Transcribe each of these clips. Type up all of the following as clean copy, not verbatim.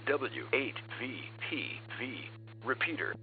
W8VPV. Repeater.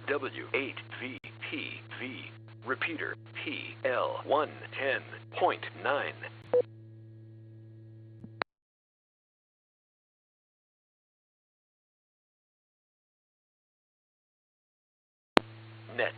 W8VPV. Repeater. PL110.9. Net.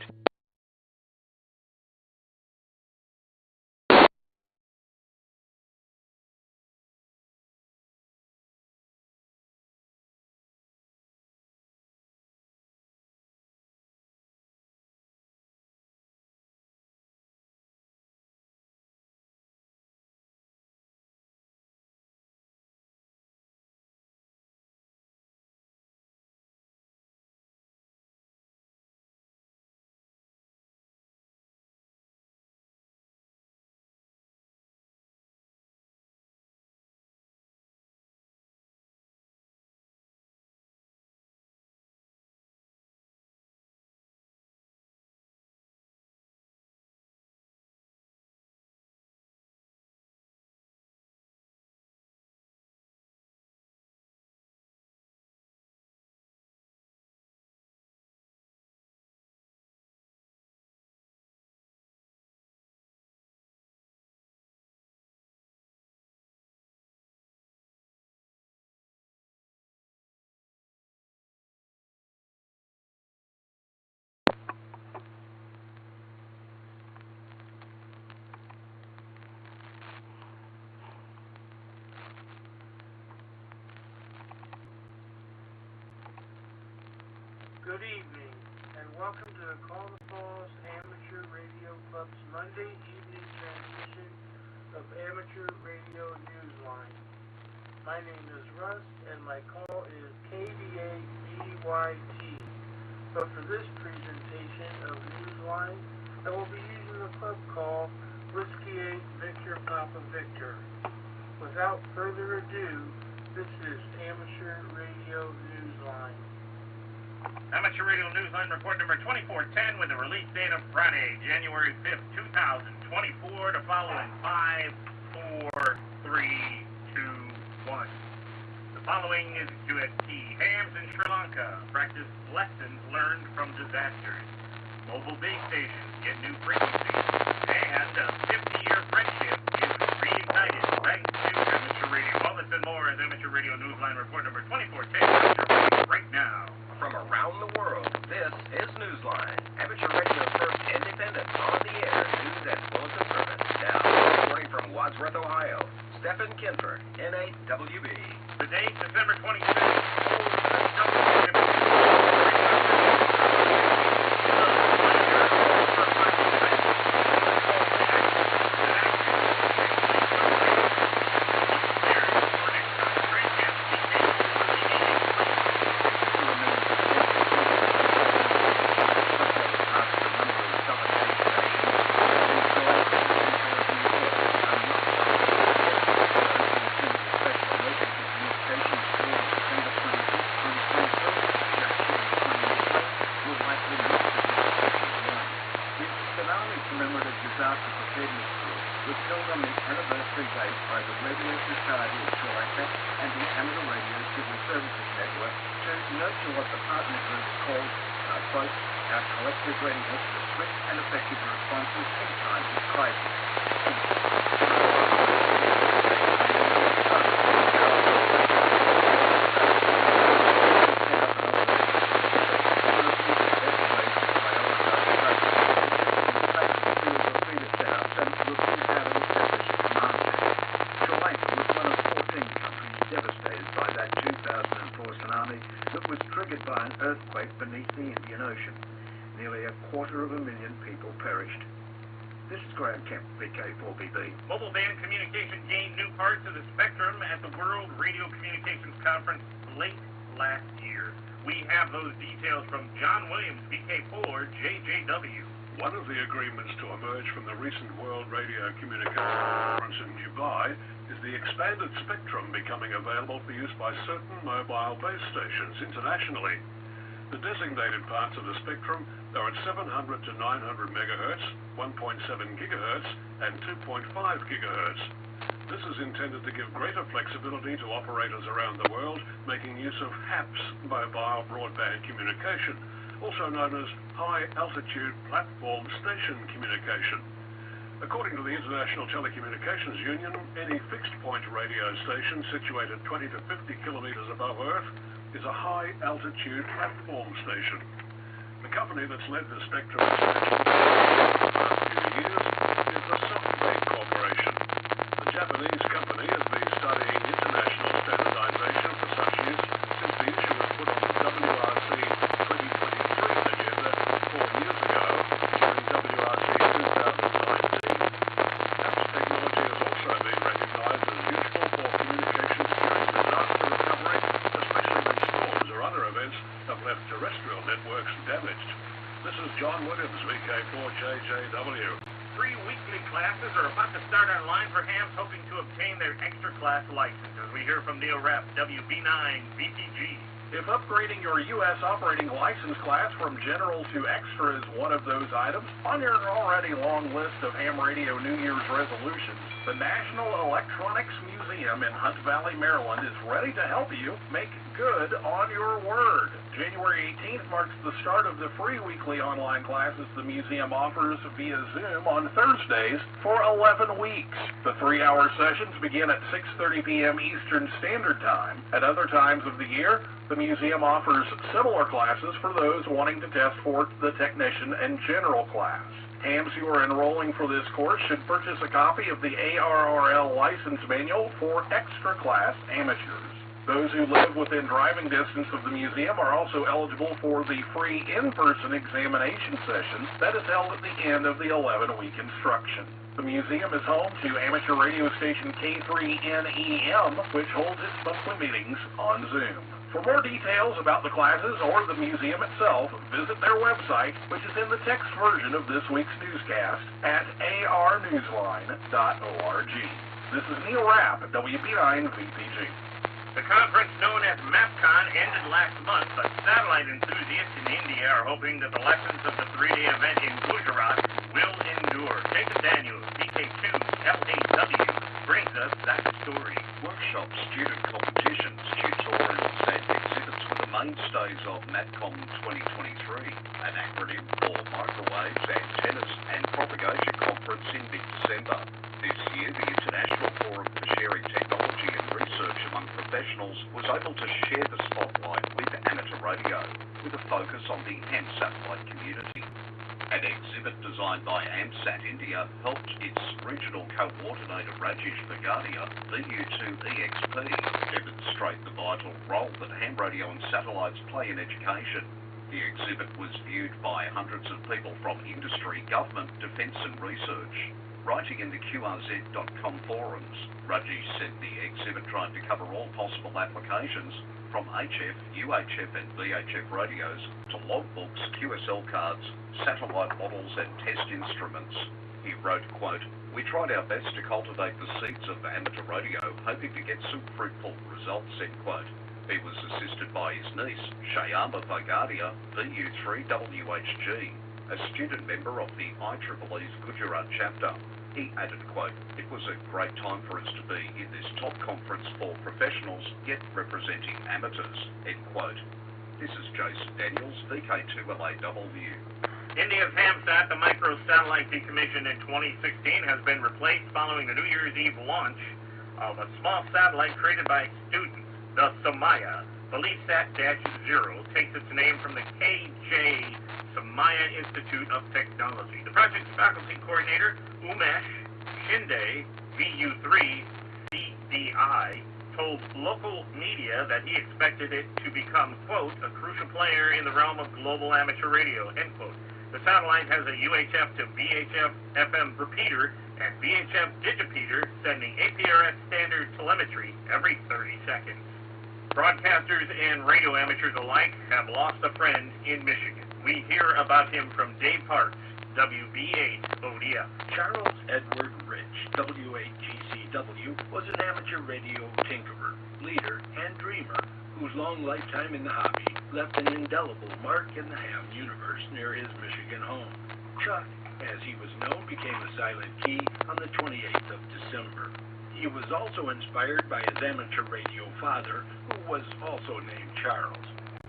Good evening, and welcome to the Call the Falls Amateur Radio Club's Monday evening transmission of Amateur Radio Newsline. My name is Russ, and my call is KDA-BYT. But for this presentation of Newsline, I will be using the club call Whiskey 8 Victor Papa Victor. Without further ado, this is Amateur Radio Newsline. Amateur Radio Newsline report number 2410 with the release date of Friday, January 5th, 2024, to follow in 5, 4, 3, 2, 1. The following is QST hams in Sri Lanka. Practice lessons learned from disasters. Mobile base stations get new frequencies. And a 50-year friendship is reignited thanks to Amateur Radio. All this and more is Amateur Radio Newsline report number 2410 right now. From around the world, this is Newsline, Amateur Radio's first independent, on-the-air news and bulletin service. Now, reporting from Wadsworth, Ohio, Stephen Kinford, N8WB. The date, December 26th. Mobile band communication gained new parts of the spectrum at the World Radio Communications Conference late last year. We have those details from John Williams, VK4, JJW. One of the agreements to emerge from the recent World Radio Communications Conference in Dubai is the expanded spectrum becoming available for use by certain mobile base stations internationally. The designated parts of the spectrum are at 700 to 900 megahertz, 1.7 gigahertz, and 2.5 gigahertz. This is intended to give greater flexibility to operators around the world making use of HAPS, mobile broadband communication, also known as high altitude platform station communication. According to the International Telecommunications Union, any fixed point radio station situated 20 to 50 kilometers above Earth is a high-altitude platform station. The company that's led the spectrum expansion for the past few years is the Software Corporation. The Japanese company has been studying international standardization for such use since the issue was put on the WRC 2023 agenda 4 years ago during WRC 2019. HAPS technology has also been recognized as useful for communications during disaster recovery, especially when storms or other events have left terrestrial networks damaged. This is John Williams, VK4JJW. 3 weekly classes are about to start online for hams hoping to obtain their extra class license, as we hear from Neil Rapp, WB9 VPG. If upgrading your U.S. operating license class from general to extra is one of those items, on your already long list of ham radio New Year's resolutions, the National Electronics Museum in Hunt Valley, Maryland is ready to help you make good on your word. January 18th marks the start of the free weekly online classes the museum offers via Zoom on Thursdays for 11 weeks. The 3-hour sessions begin at 6:30 p.m. Eastern Standard Time. At other times of the year, the museum offers similar classes for those wanting to test for the technician and general class. Hams who are enrolling for this course should purchase a copy of the ARRL license manual for extra class amateurs. Those who live within driving distance of the museum are also eligible for the free in-person examination session that is held at the end of the 11-week instruction. The museum is home to amateur radio station K3NEM, which holds its monthly meetings on Zoom. For more details about the classes or the museum itself, visit their website, which is in the text version of this week's newscast at arnewsline.org. This is Neil Rapp at WB9VPG. The conference known as MAPCON ended last month, but satellite enthusiasts in India are hoping that the lessons of the three-day event in Gujarat will endure. Jacob Daniels, DK2LAW, brings us that story. Workshops, student competitions, tutorials, and exhibits were the mainstays of MAPCON 2023, an acronym for Microwaves, Antennas, and Propagation Conference in mid-December. This year, the International Forum for Sharing Technology and Research among Professionals was able to share the spotlight with amateur radio, with a focus on the AMSAT-like community. An exhibit designed by AMSAT India helped its regional coordinator Rajesh Bagadia, VU2EXP, demonstrate the vital role that ham radio and satellites play in education. The exhibit was viewed by hundreds of people from industry, government, defence and research. Writing in the QRZ.com forums, Rajesh said the exhibit tried to cover all possible applications from HF, UHF and VHF radios to logbooks, QSL cards, satellite models and test instruments. He wrote, quote, "We tried our best to cultivate the seeds of amateur radio, hoping to get some fruitful results," end quote. He was assisted by his niece, Shayama Bagadia, VU3WHG, a student member of the IEEE's Gujarat chapter. He added, quote, "It was a great time for us to be in this top conference for professionals, yet representing amateurs," end quote. This is Jason Daniels, VK2LAW. India's HamSat, the microsatellite decommissioned in 2016, has been replaced following the New Year's Eve launch of a small satellite created by its students. The Samaya BeliefSat-0 takes its name from the KJ Samaya Institute of Technology. The project's faculty coordinator, Umesh Shinde, VU3CDI, told local media that he expected it to become, quote, "a crucial player in the realm of global amateur radio," end quote. The satellite has a UHF to VHF FM repeater and VHF digipeater sending APRS standard telemetry every 30 seconds. Broadcasters and radio amateurs alike have lost a friend in Michigan. We hear about him from Dave Parks, WB8 ODF. Charles Edward Rich, W8GCW, was an amateur radio tinkerer, leader, and dreamer whose long lifetime in the hobby left an indelible mark in the ham universe near his Michigan home. Chuck, as he was known, became a silent key on the 28th of December. He was also inspired by his amateur radio father, who was also named Charles.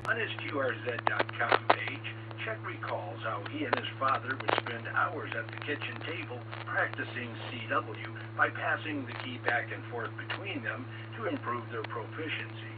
On his QRZ.com page, Chuck recalls how he and his father would spend hours at the kitchen table practicing CW by passing the key back and forth between them to improve their proficiency.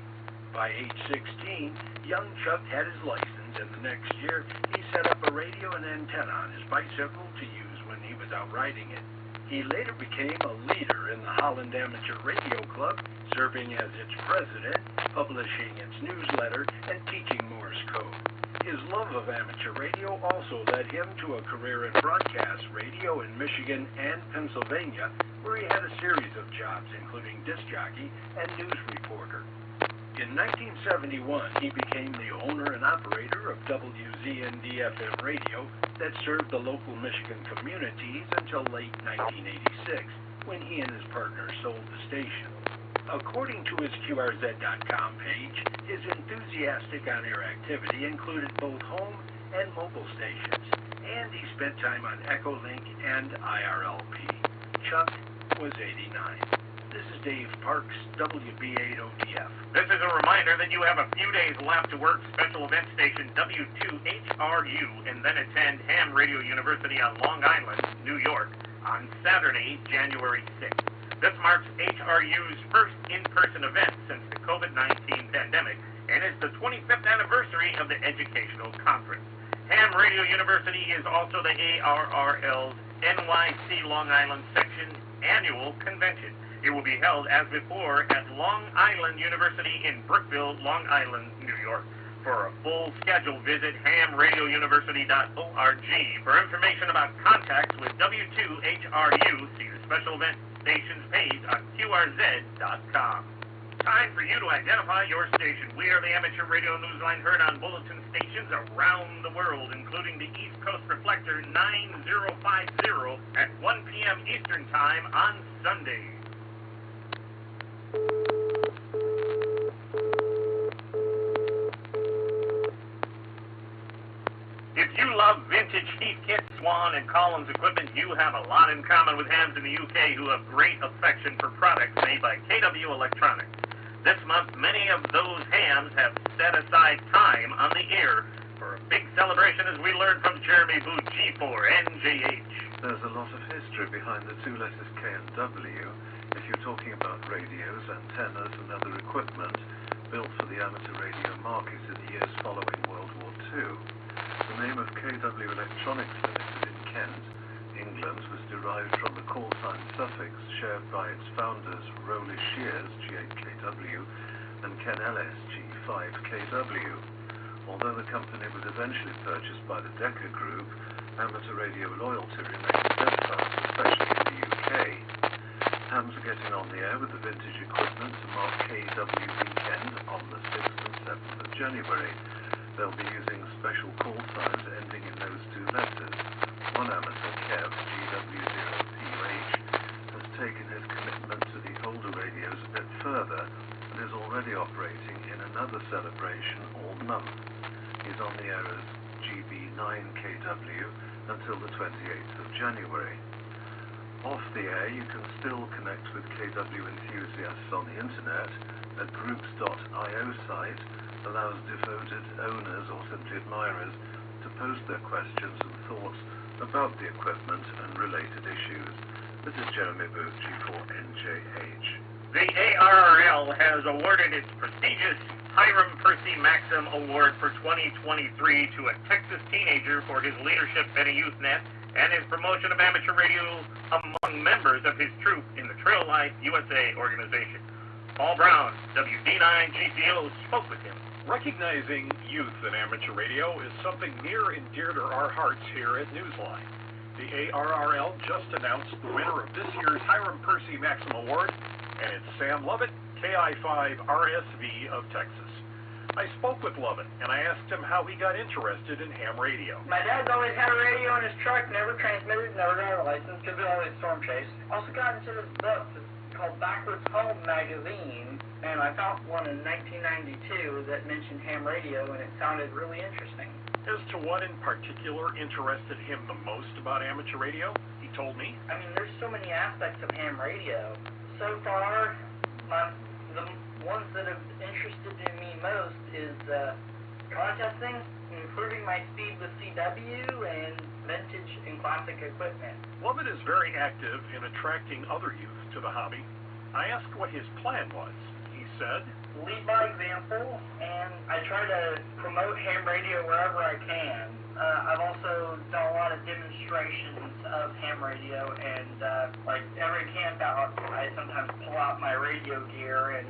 By age 16, young Chuck had his license, and the next year he set up a radio and antenna on his bicycle to use when he was out riding it. He later became a leader in the Holland Amateur Radio Club, serving as its president, publishing its newsletter, and teaching Morse code. His love of amateur radio also led him to a career in broadcast radio in Michigan and Pennsylvania, where he had a series of jobs, including disc jockey and news reporter. In 1971, he became the owner and operator of WZND-FM radio that served the local Michigan communities until late 1986, when he and his partner sold the station. According to his QRZ.com page, his enthusiastic on-air activity included both home and mobile stations, and he spent time on Echolink and IRLP. Chuck was 89. This is Dave Parks, WB8ODF. This is a reminder that you have a few days left to work special event station W2HRU and then attend Ham Radio University on Long Island, New York, on Saturday, January 6th. This marks HRU's first in-person event since the COVID-19 pandemic and is the 25th anniversary of the educational conference. Ham Radio University is also the ARRL's NYC Long Island section annual convention. It will be held, as before, at Long Island University in Brookville, Long Island, New York. For a full schedule, visit hamradiouniversity.org. For information about contacts with W2HRU, see the special event stations page on QRZ.com. Time for you to identify your station. We are the Amateur Radio Newsline, heard on bulletin stations around the world, including the East Coast Reflector 9050 at 1 p.m. Eastern Time on Sunday. If you love vintage Heathkit, Swan, and Collins equipment, you have a lot in common with hams in the UK who have great affection for products made by KW Electronics. This month, many of those hams have set aside time on the air for a big celebration, as we learned from Jeremy Booth, G4NJH. There's a lot of history behind the two letters K and W if you're talking about radios, antennas, and other equipment built for the amateur radio market in the years following World War II. The name of KW Electronics Limited in Kent, England, was derived from the call sign suffix shared by its founders Rowley Shears, G8KW, and Ken Ellis, G5KW. Although the company was eventually purchased by the Decca Group, amateur radio loyalty remains steadfast, especially in the UK. Hams are getting on the air with the vintage equipment to mark KW Weekend on the 6th and 7th of January. They'll be using special call signs ending in those two letters. One amateur, Kev, GW0PUH, has taken his commitment to the older radios a bit further and is already operating in another celebration all month. He's on the air as GB9KW until the 28th of January. Off the air, you can still connect with KW enthusiasts on the internet. A groups.io site allows devoted owners or simply admirers to post their questions and thoughts about the equipment and related issues. This is Jeremy Booth, G4NJH. The ARRL has awarded its prestigious Hiram Percy Maxim Award for 2023 to a Texas teenager for his leadership at a youth net and his promotion of amateur radio among members of his troop in the Trail Life USA organization. Paul Brown, WD9GCO, spoke with him. Recognizing youth in amateur radio is something near and dear to our hearts here at Newsline. The ARRL just announced the winner of this year's Hiram Percy Maxim Award, and it's Sam Lovett, KI5RSV of Texas. I spoke with Lovett, and I asked him how he got interested in ham radio. My dad's always had a radio in his truck, never transmitted, never got a license, because we always storm chase. Also got into this book called Backwards Home magazine, and I found one in 1992 that mentioned ham radio, and it sounded really interesting. As to what in particular interested him the most about amateur radio, he told me, I mean, there's so many aspects of ham radio. So far, the ones that have interested me most is contesting, improving my speed with CW, and vintage and classic equipment. Lovett is very active in attracting other youth to the hobby. I asked what his plan was. He said, lead by example, and I try to promote ham radio wherever I can. I've also done a lot of demonstrations of ham radio, and like every camp out, I sometimes pull out my radio gear and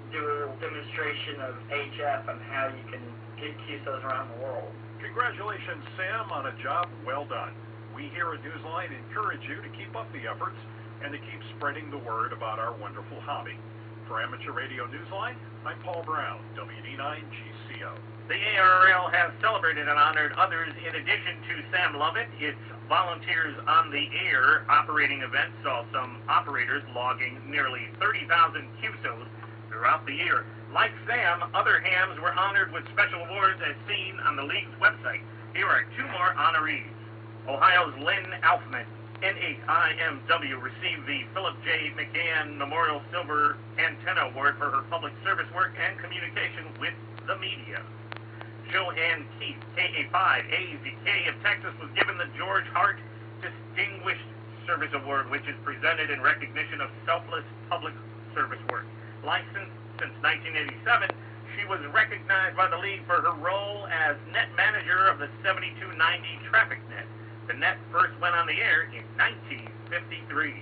do a little demonstration of HF and how you can get QSOs around the world. Congratulations, Sam, on a job well done. We here at Newsline encourage you to keep up the efforts and to keep spreading the word about our wonderful hobby. For Amateur Radio Newsline, I'm Paul Brown, WD9GCO. The ARRL has celebrated and honored others in addition to Sam Lovett. Its Volunteers on the Air operating event saw some operators logging nearly 30,000 QSOs throughout the year. Like Sam, other hams were honored with special awards as seen on the league's website. Here are two more honorees. Ohio's Lynn Alfman, N8IMW, received the Philip J. McGann Memorial Silver Antenna Award for her public service work and communication with the media. Joanne Keith, KA5AZK of Texas, was given the George Hart Distinguished Service Award, which is presented in recognition of selfless public service work. Licensed since 1987, she was recognized by the league for her role as net manager of the 7290 traffic net. The net first went on the air in 1953.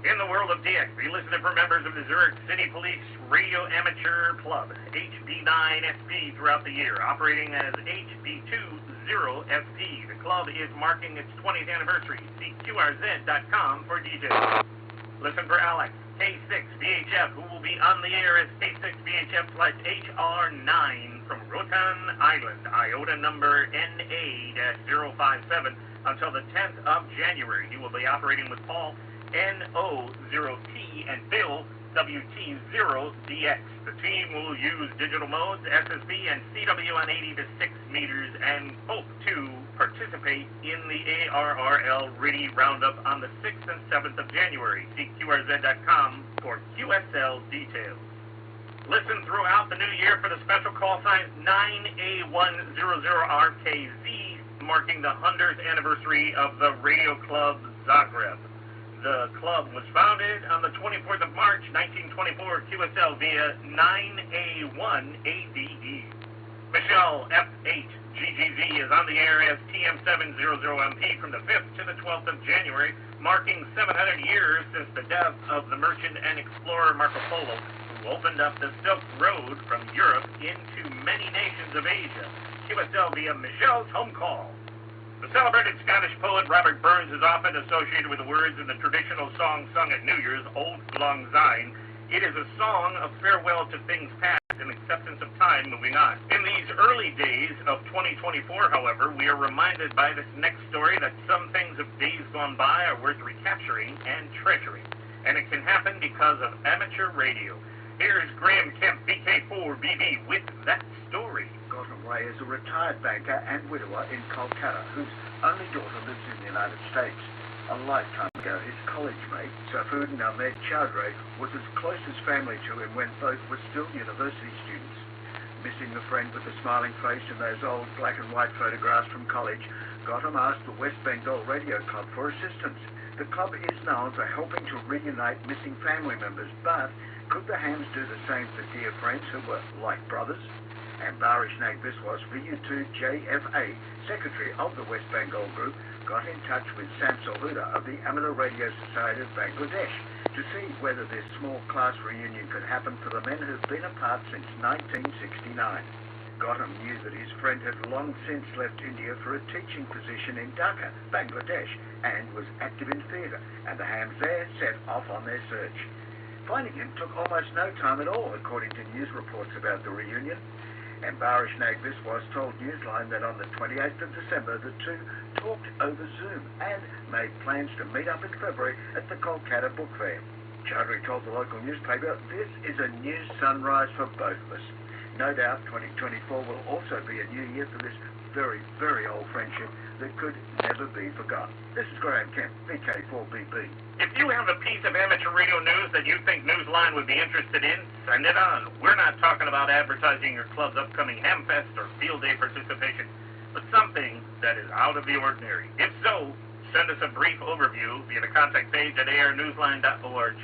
In the world of DX, be listening for members of the Zurich City Police Radio Amateur Club, HB9SP, throughout the year, operating as HB20SP. The club is marking its 20th anniversary. See QRZ.com for details. Listen for Alex, K6VHF, who will be on the air as K6VHF/HR9 from Rotan Island, IOTA number NA-057, until the 10th of January. He will be operating with Paul NO0T and Bill WT0DX. The team will use digital modes, SSB, and CW on 80 to 6 meters and hope to participate in the ARRL RIDI Roundup on the 6th and 7th of January. See QRZ.com for QSL details. Listen throughout the new year for the special call sign 9A100RKZ, marking the 100th anniversary of the Radio Club Zagreb. The club was founded on the 24th of March, 1924, QSL via 9A1ADE. Michelle F8GGZ is on the air as TM700MP from the 5th to the 12th of January, marking 700 years since the death of the merchant and explorer Marco Polo, who opened up the Silk Road from Europe into many nations of Asia. QSL via Michelle's home call. The celebrated Scottish poet Robert Burns is often associated with the words in the traditional song sung at New Year's, Old Lang Syne. It is a song of farewell to things past and acceptance of time moving on. In these early days of 2024, however, we are reminded by this next story that some things of days gone by are worth recapturing and treasuring. And it can happen because of amateur radio. Here's Graham Kemp, VK4BB, with that story. Gautam Ray is a retired banker and widower in Kolkata, whose only daughter lives in the United States. A lifetime ago, his college mate, Safuddin Ahmed Chowdhury, was as close as family to him when both were still university students. Missing the friend with the smiling face in those old black and white photographs from college, Gautam asked the West Bengal Radio Club for assistance. The club is known for helping to reunite missing family members, but could the hams do the same for dear friends who were like brothers? And Barish Nag Biswas, VU2JFA, Secretary of the West Bengal Group, got in touch with Sam Saluda of the Amateur Radio Society of Bangladesh to see whether this small class reunion could happen for the men who've been apart since 1969. Gautam knew that his friend had long since left India for a teaching position in Dhaka, Bangladesh, and was active in theatre, and the hams there set off on their search. Finding him took almost no time at all, according to news reports about the reunion. And Barish Nag Biswas told Newsline that on the 28th of December, the two talked over Zoom and made plans to meet up in February at the Kolkata Book Fair. Chowdhury told the local newspaper, "This is a new sunrise for both of us. No doubt 2024 will also be a new year for this very, very old friendship that could never be forgotten." This is Graham Kemp, VK4BB. If you have a piece of amateur radio news that you think Newsline would be interested in, send it on. We're not talking about advertising your club's upcoming Hamfest or field day participation, but something that is out of the ordinary. If so, send us a brief overview via the contact page at arnewsline.org.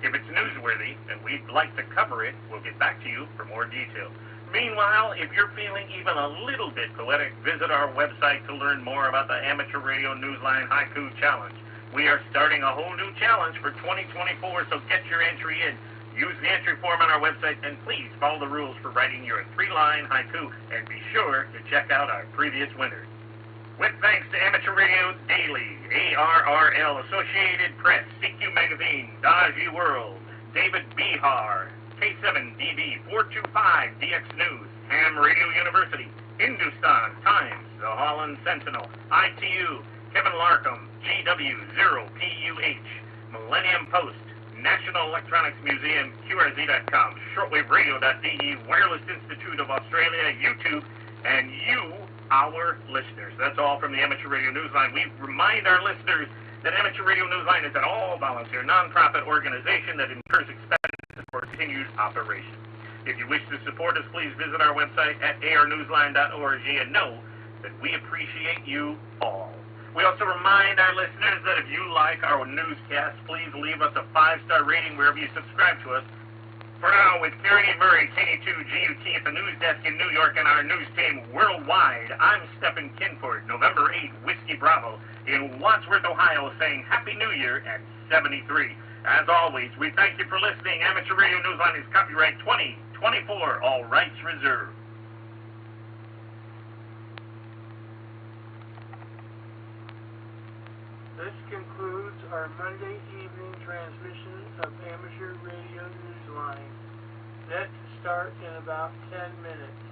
If it's newsworthy and we'd like to cover it, we'll get back to you for more details. Meanwhile, if you're feeling even a little bit poetic, visit our website to learn more about the Amateur Radio Newsline Haiku Challenge. We are starting a whole new challenge for 2024, so get your entry in. Use the entry form on our website, and please follow the rules for writing your 3-line haiku, and be sure to check out our previous winners. With thanks to Amateur Radio Daily, ARRL, Associated Press, CQ Magazine, Daji World, David Bihar, K7DB 425 DX News, Ham Radio University, Hindustan Times, The Holland Sentinel, ITU, Kevin Larkham, GW0PUH, Millennium Post, National Electronics Museum, QRZ.com, shortwaveradio.de, Wireless Institute of Australia, YouTube, and you, our listeners. That's all from the Amateur Radio Newsline. We remind our listeners that Amateur Radio Newsline is an all-volunteer, non-profit organization that incurs expenses for continued operation. If you wish to support us, please visit our website at arnewsline.org and know that we appreciate you all. We also remind our listeners that if you like our newscast, please leave us a 5-star rating wherever you subscribe to us. For now, with Kerry Murray, KD2GUT at the news desk in New York and our news team worldwide, I'm Stephen Kinford, November 8, Whiskey Bravo, in Wadsworth, Ohio, saying Happy New Year at 73. As always, we thank you for listening. Amateur Radio Newsline is copyright 2024, all rights reserved. This concludes our Monday evening transmission of Amateur Radio Newsline. Set to start in about 10 minutes.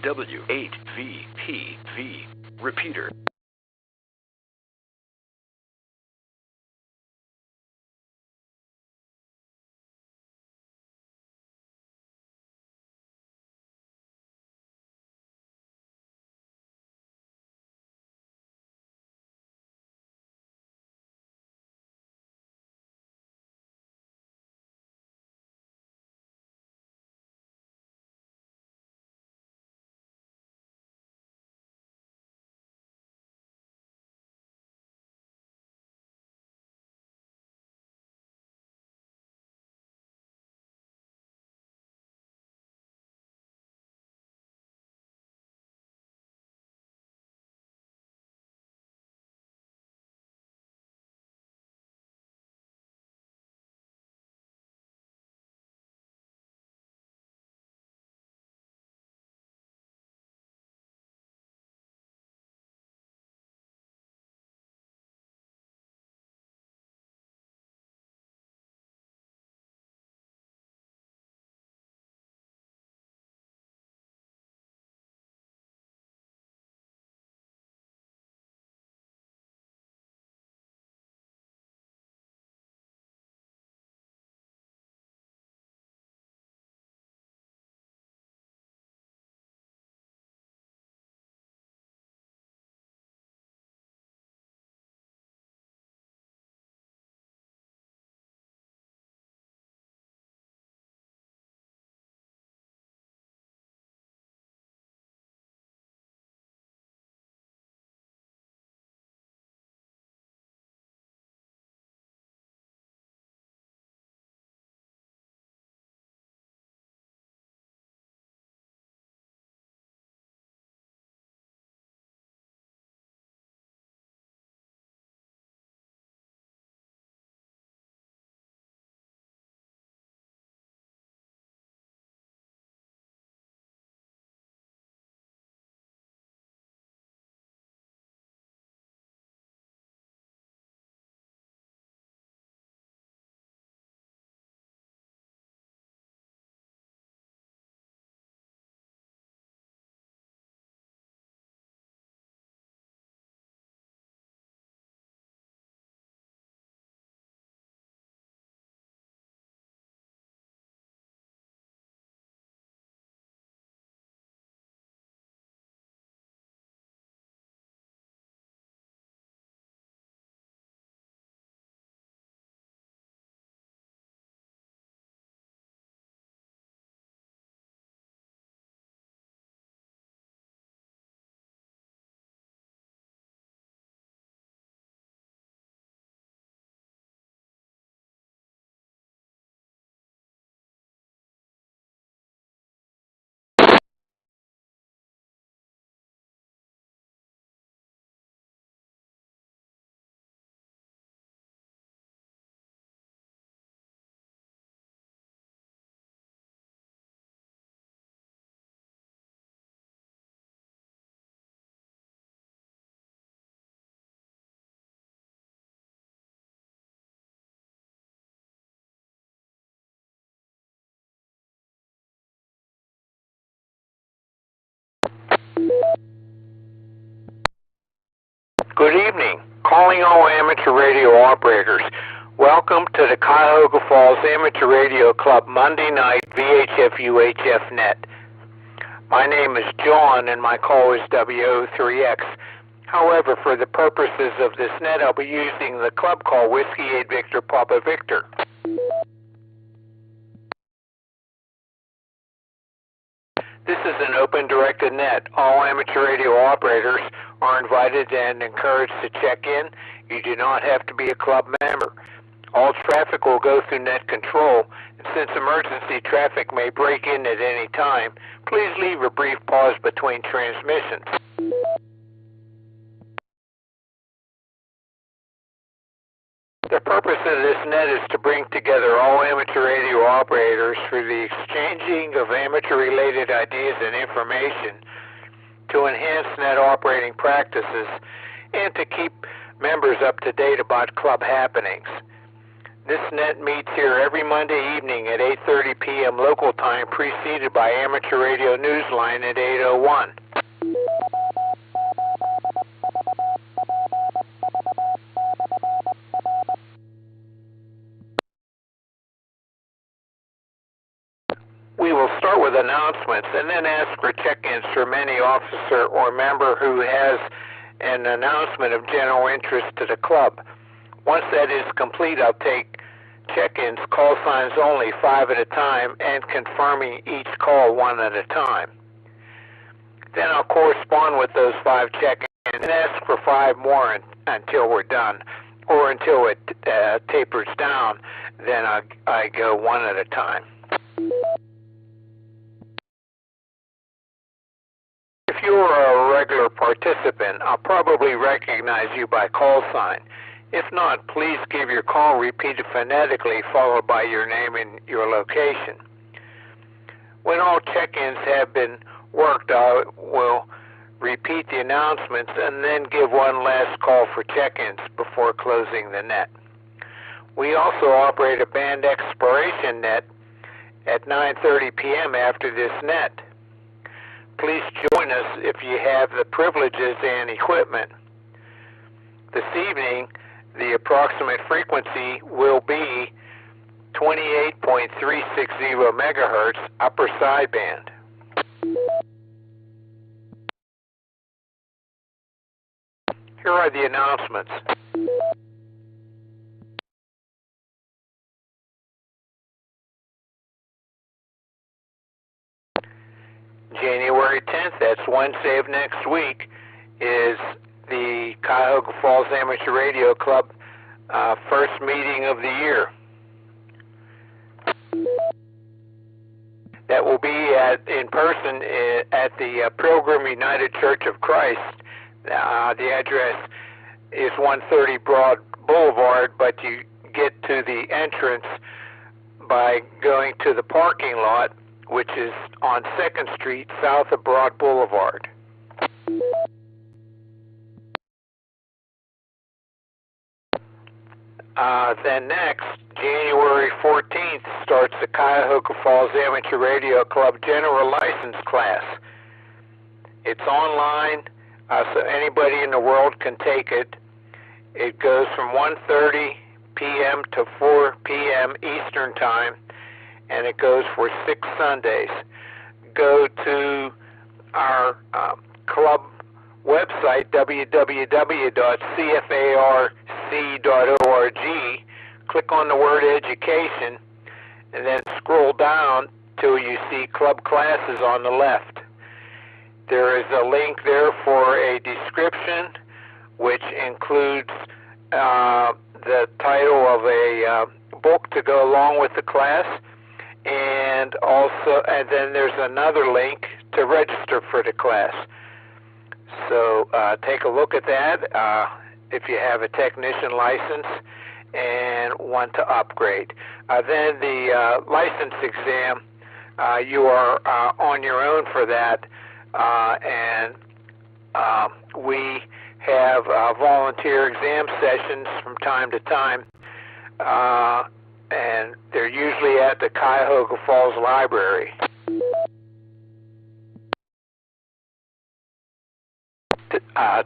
W8VPV. Repeater. evening. Calling all amateur radio operators. Welcome to the Cuyahoga Falls Amateur Radio Club Monday night VHF UHF net. My name is John and my call is WO3X. However, for the purposes of this net, I'll be using the club call Whiskey 8 Victor Papa Victor. This is an open directed net. All amateur radio operators are invited and encouraged to check in. You do not have to be a club member. All traffic will go through net control, and since emergency traffic may break in at any time, please leave a brief pause between transmissions. The purpose of this net is to bring together all amateur radio operators for the exchanging of amateur-related ideas and information to enhance net operating practices and to keep members up to date about club happenings. This net meets here every Monday evening at 8:30 p.m. local time, preceded by Amateur Radio Newsline at 8:01. We will start with announcements and then ask for check-ins from any officer or member who has an announcement of general interest to the club. Once that is complete, I'll take check-ins, call signs only, 5 at a time, and confirming each call 1 at a time. Then I'll correspond with those 5 check-ins and ask for 5 more until we're done, or until it tapers down. Then I go 1 at a time. If you're a regular participant, I'll probably recognize you by call sign. If not, please give your call repeated phonetically, followed by your name and your location. When all check-ins have been worked, I will repeat the announcements and then give one last call for check-ins before closing the net. We also operate a band exploration net at 9:30 p.m. after this net. Please join us if you have the privileges and equipment. This evening, the approximate frequency will be 28.360 megahertz upper sideband. Here are the announcements. January 10th, that's Wednesday of next week, is the Cuyahoga Falls Amateur Radio Club first meeting of the year. That will be in person at the Pilgrim United Church of Christ. The address is 130 Broad Boulevard, but you get to the entrance by going to the parking lot, which is on 2nd Street, south of Broad Boulevard. Then next, January 14th, starts the Cuyahoga Falls Amateur Radio Club General License class. It's online, so anybody in the world can take it. It goes from 1:30 p.m. to 4 p.m. Eastern Time, and it goes for 6 Sundays. Go to our club website, www.cfarc.org, click on the word education, and then scroll down till you see club classes on the left. There is a link there for a description, which includes the title of a book to go along with the class, and then there's another link to register for the class. So take a look at that if you have a technician license and want to upgrade. Then the license exam, you are on your own for that, and we have volunteer exam sessions from time to time, and they're usually at the Cuyahoga Falls Library.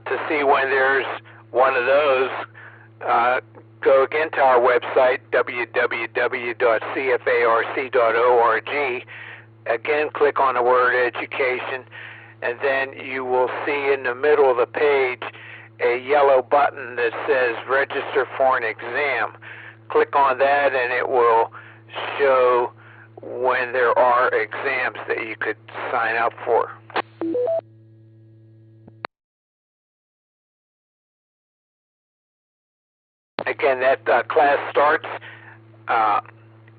To see when there's one of those, go again to our website, www.cfarc.org. Again, click on the word education, and then you will see in the middle of the page a yellow button that says register for an exam. Click on that and it will show when there are exams that you could sign up for. Again, that class starts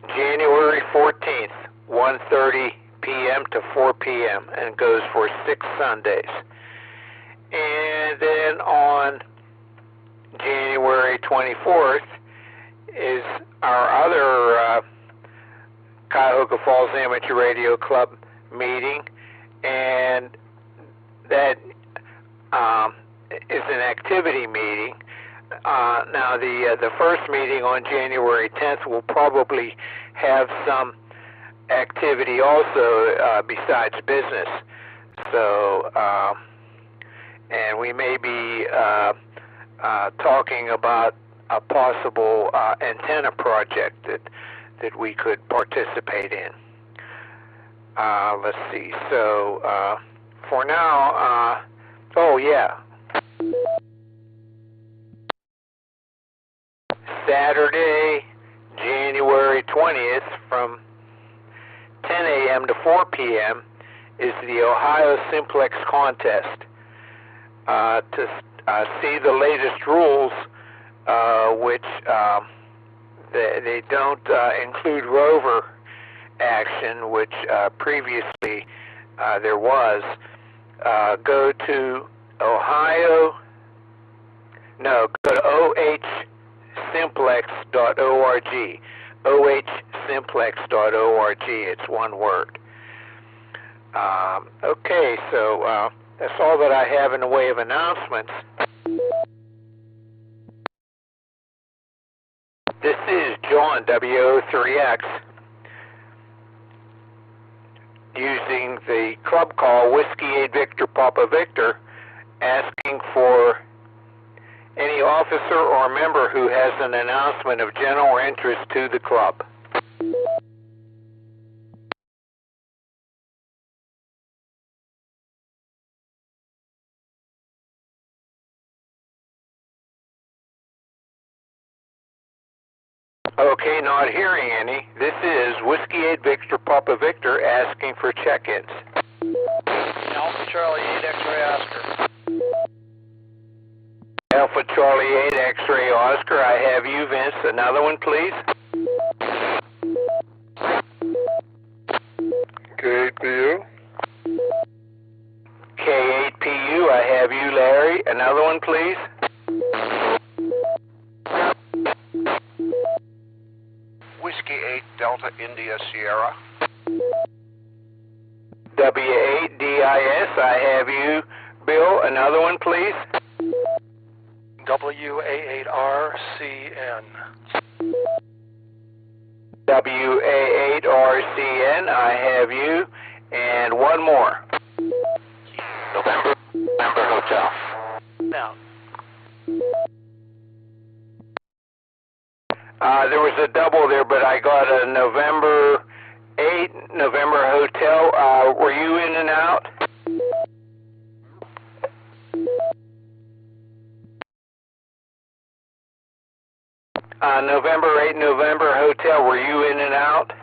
January 14th, 1:30 p.m. to 4 p.m. and goes for 6 Sundays. And then on January 24th is our other Cuyahoga Falls Amateur Radio Club meeting, and that is an activity meeting. Now, the first meeting on January 10th will probably have some activity also besides business. So, and we may be talking about a possible antenna project that we could participate in. Let's see. So, for now, oh yeah. Saturday, January 20th from 10 a.m. to 4 p.m. is the Ohio Simplex Contest. To see the latest rules, which they don't include rover action, which previously there was, go to go to ohsimplex.org. ohsimplex.org. It's one word. Okay, so that's all that I have in the way of announcements. This is John, WO3X, using the club call Whiskey 8 Victor Papa Victor, asking for any officer or member who has an announcement of general interest to the club. Okay, not hearing any. This is Whiskey 8 Victor Papa Victor asking for check-ins. Alpha Charlie 8 X-Ray Oscar. Alpha Charlie 8 X-Ray Oscar, I have you, Vince. Another one, please. K8PU. K8PU, I have you, Larry. Another one, please. Whiskey 8 Delta India Sierra. W8DIS, I have you, Bill. Another one, please. WA8RCN. WA8RCN, I have you. And one more. November Hotel. Now. There was a double there, but I got a November 8, November Hotel. Were you in and out? November 8, November Hotel. Were you in and out?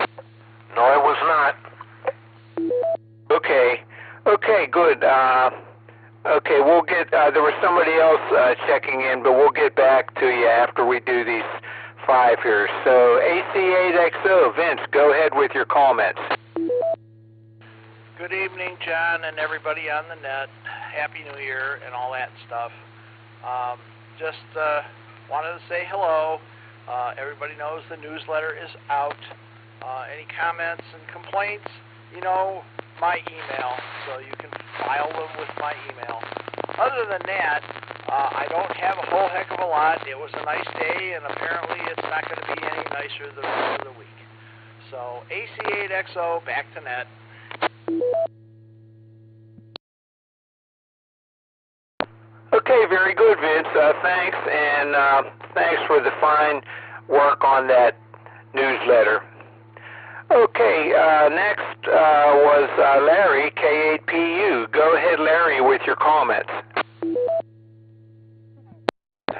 No, I was not. Okay. Okay, good. Okay, we'll get, there was somebody else checking in, but we'll get back to you after we do these 5 here. So, AC8XO, Vince, go ahead with your comments. Good evening, John, and everybody on the net. Happy New Year and all that stuff. Just wanted to say hello. Everybody knows the newsletter is out. Any comments and complaints, you know, my email, so you can file them with my email. Other than that, I don't have a whole heck of a lot. It was a nice day, and apparently it's not going to be any nicer the rest of the week. So, AC8XO, back to net. Okay, very good, Vince. Thanks, and thanks for the fine work on that newsletter. Okay, next was Larry, K8PU. Go ahead, Larry, with your comments.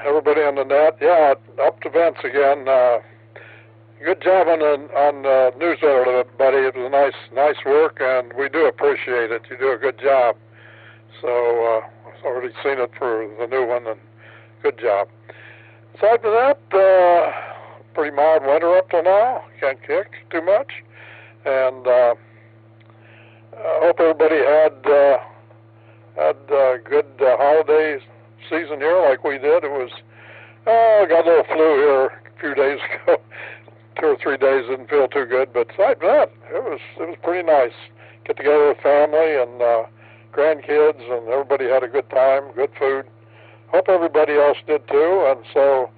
Everybody on the net, yeah, up to Vince again. Good job on the newsletter, buddy. It was nice work, and we do appreciate it. You do a good job. So I've already seen it for the new one, and good job. Aside from that, pretty mild winter up till now. Can't kick too much, and I hope everybody had a good holiday season here, like we did. It was I got a little flu here a few days ago. 2 or 3 days didn't feel too good, but aside from that, it was pretty nice. Get together with family and grandkids, and everybody had a good time, good food. Hope everybody else did too. And so,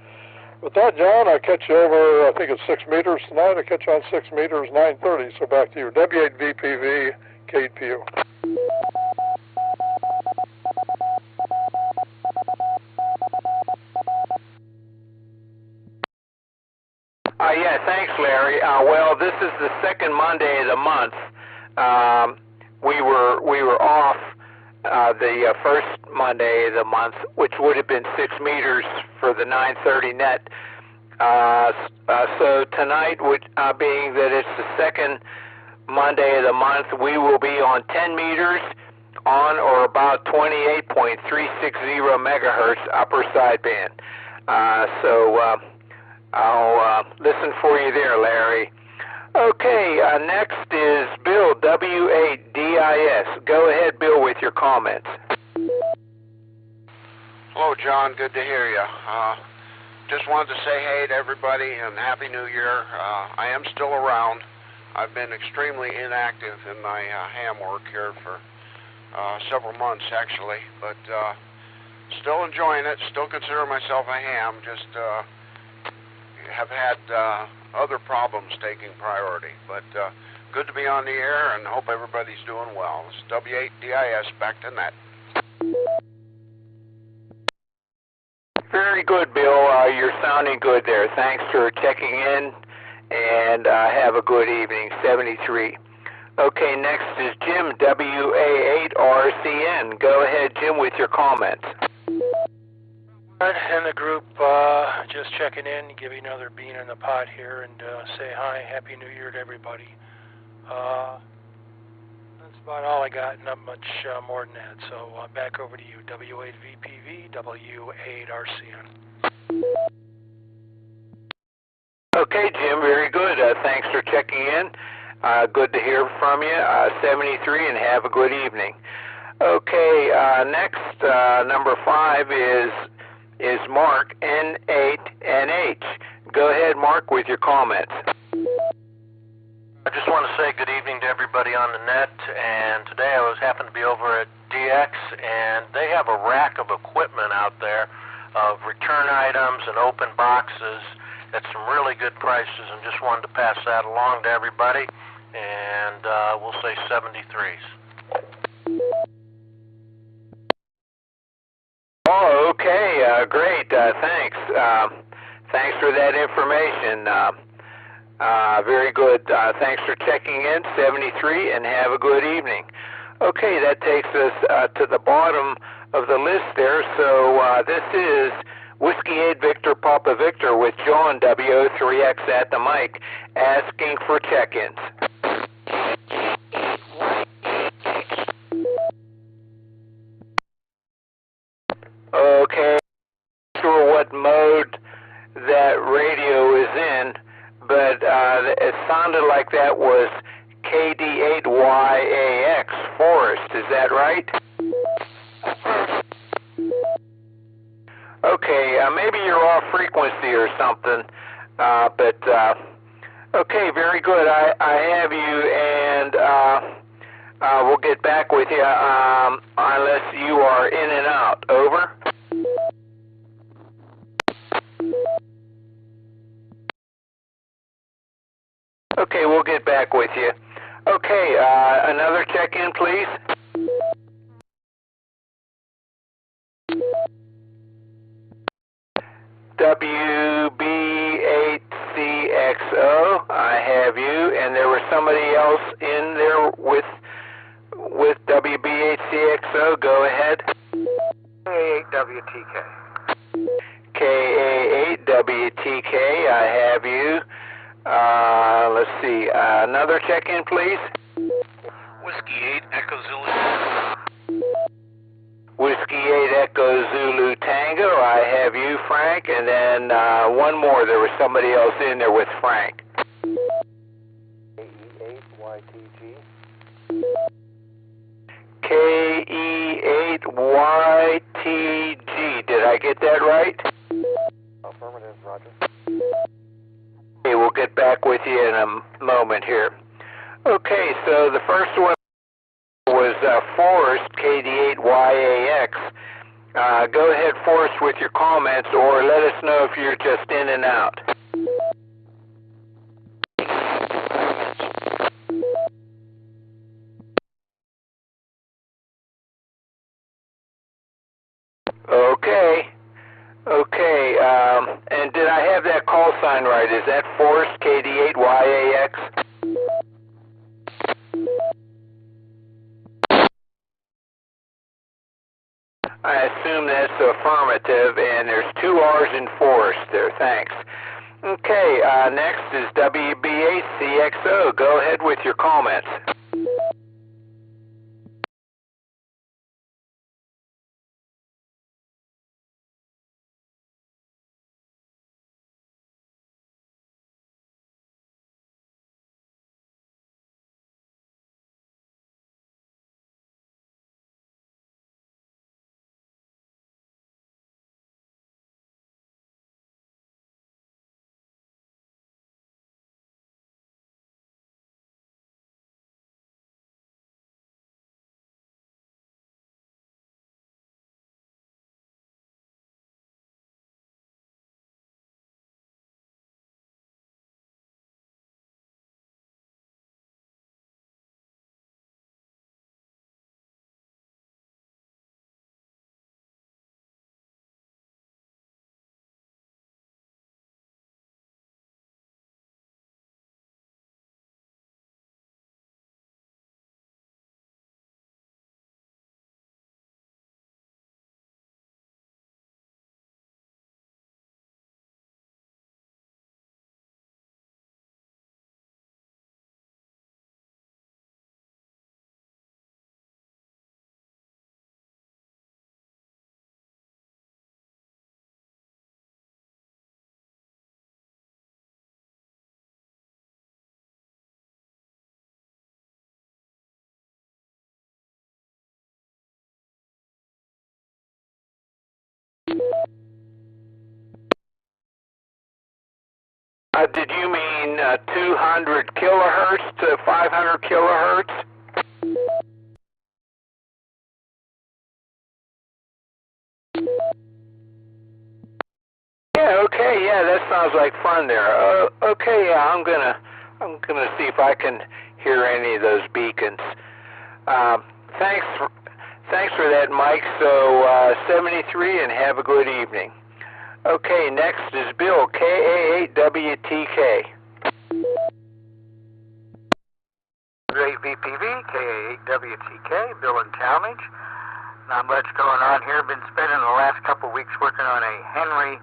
with that, John, I'll catch you over. I think it's 6 meters tonight. I'll catch you on 6 meters, 9:30. So back to you, W8VPV, K8PU. Yeah, thanks, Larry. Well, this is the second Monday of the month. We were off the first Monday of the month, which would have been 6 meters for the 9:30 net. So tonight, being that it's the second Monday of the month, we will be on 10 meters on or about 28.360 megahertz upper sideband. I'll listen for you there, Larry. Okay, next is Bill, W8DIS. Go ahead, Bill, with your comments. Hello, John. Good to hear you. Just wanted to say hey to everybody and Happy New Year. I am still around. I've been extremely inactive in my ham work here for several months, actually, but still enjoying it. Still consider myself a ham. Just have had other problems taking priority, but good to be on the air and hope everybody's doing well. It's W8DIS, back to net. Very good, Bill. You're sounding good there. Thanks for checking in, and have a good evening, 73. Okay, next is Jim, WA8RCN. Go ahead, Jim, with your comments. And the group, just checking in, give you another bean in the pot here, and say hi, Happy New Year to everybody. That's about all I got, not much more than that. So back over to you, W8VPV, W8RCN. Okay, Jim, very good. Thanks for checking in. Good to hear from you, 73, and have a good evening. Okay, next, number 5 is Mark, N8NH. Go ahead, Mark, with your comments. I just want to say good evening to everybody on the net, and today I happened to be over at DX, and they have a rack of equipment out there of return items and open boxes at some really good prices, and just wanted to pass that along to everybody, and we'll say 73s. Oh, okay, great, thanks. Thanks for that information. Very good. Thanks for checking in, 73, and have a good evening. Okay, that takes us to the bottom of the list there. So this is Whiskey 8 Victor Papa Victor with John, WO3X at the mic, asking for check-ins. Okay, not sure what mode that radio is in, but it sounded like that was KD8YAX Forest. Is that right? Okay, maybe you're off frequency or something, but okay, very good. I have you, and we'll get back with you unless you are in and out. Over. Okay, we'll get back with you. Okay, another check-in, please. WB8CXO, I have you, and there was somebody else in there with WB8CXO. Go ahead. K8WTK. KA8WTK, I have you. Let's see, another check-in, please. Whiskey 8 Echo Zulu. Whiskey 8 Echo Zulu Tango, I have you, Frank. And then one more, there was somebody else in there with Frank. KE8YTG. KE8YTG, did I get that right? Affirmative, roger. Okay, we'll get back with you in a moment here. Okay, so the first one was Forrest, KD8YAX. Go ahead, Forrest, with your comments, or let us know if you're just in and out. Okay, and did I have that call sign right? Is that Forrest, KD8YAX? I assume that's affirmative, and there's 2 R's in Forrest there. Thanks. Okay, next is WB8CXO. Go ahead with your comments. Did you mean 200 kilohertz to 500 kilohertz? Yeah, okay, yeah, that sounds like fun there. Okay, yeah, I'm gonna see if I can hear any of those beacons. Thanks for that, Mike. So 73, and have a good evening. Okay, next is Bill, KA8WTK. VPV, KA8WTK, Bill and Talmadge. Not much going on here. Been spending the last couple of weeks working on a Henry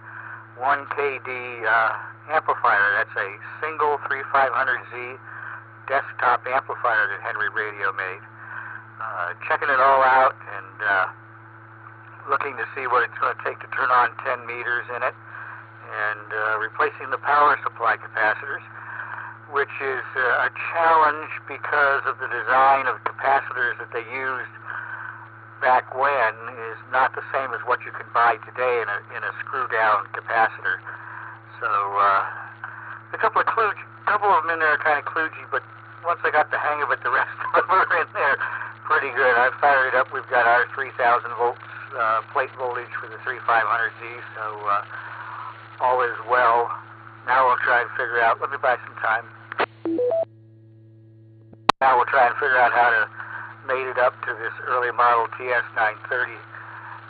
1KD amplifier. That's a single 3500Z desktop amplifier that Henry Radio made. Checking it all out and looking to see what it's going to take to turn on 10 meters in it, and replacing the power supply capacitors, which is a challenge because of the design of capacitors that they used back when is not the same as what you can buy today in a screw-down capacitor. So a couple of them in there are kind of kludgy, but once I got the hang of it, the rest of them are in there pretty good. I've fired it up. We've got our 3,000 volts plate voltage for the 3500Z, so all is well. Now we'll try and figure out, let me buy some time. Now we'll try and figure out how to mate it up to this early model TS930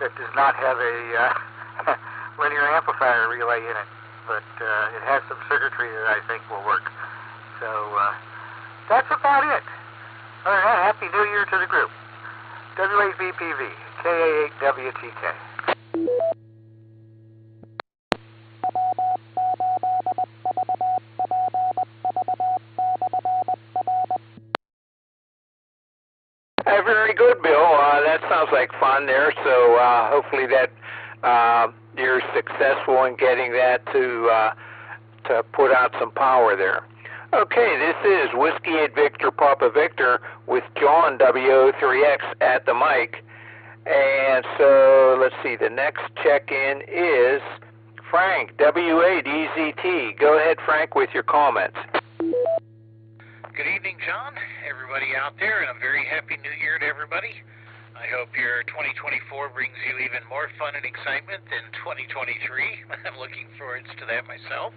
that does not have a linear amplifier relay in it, but it has some circuitry that I think will work. So that's about it. All right, Happy New Year to the group. W8VPV, KA8WTK. Very good, Bill. That sounds like fun there. So hopefully that you're successful in getting that to put out some power there. Okay, this is Whiskey 8 Victor Papa Victor with John WO3X at the mic. And so let's see, the next check-in is Frank W8EZT. Go ahead, Frank, with your comments. Good evening, John, everybody out there, and a very happy New Year to everybody. I hope your 2024 brings you even more fun and excitement than 2023. I'm looking forward to that myself.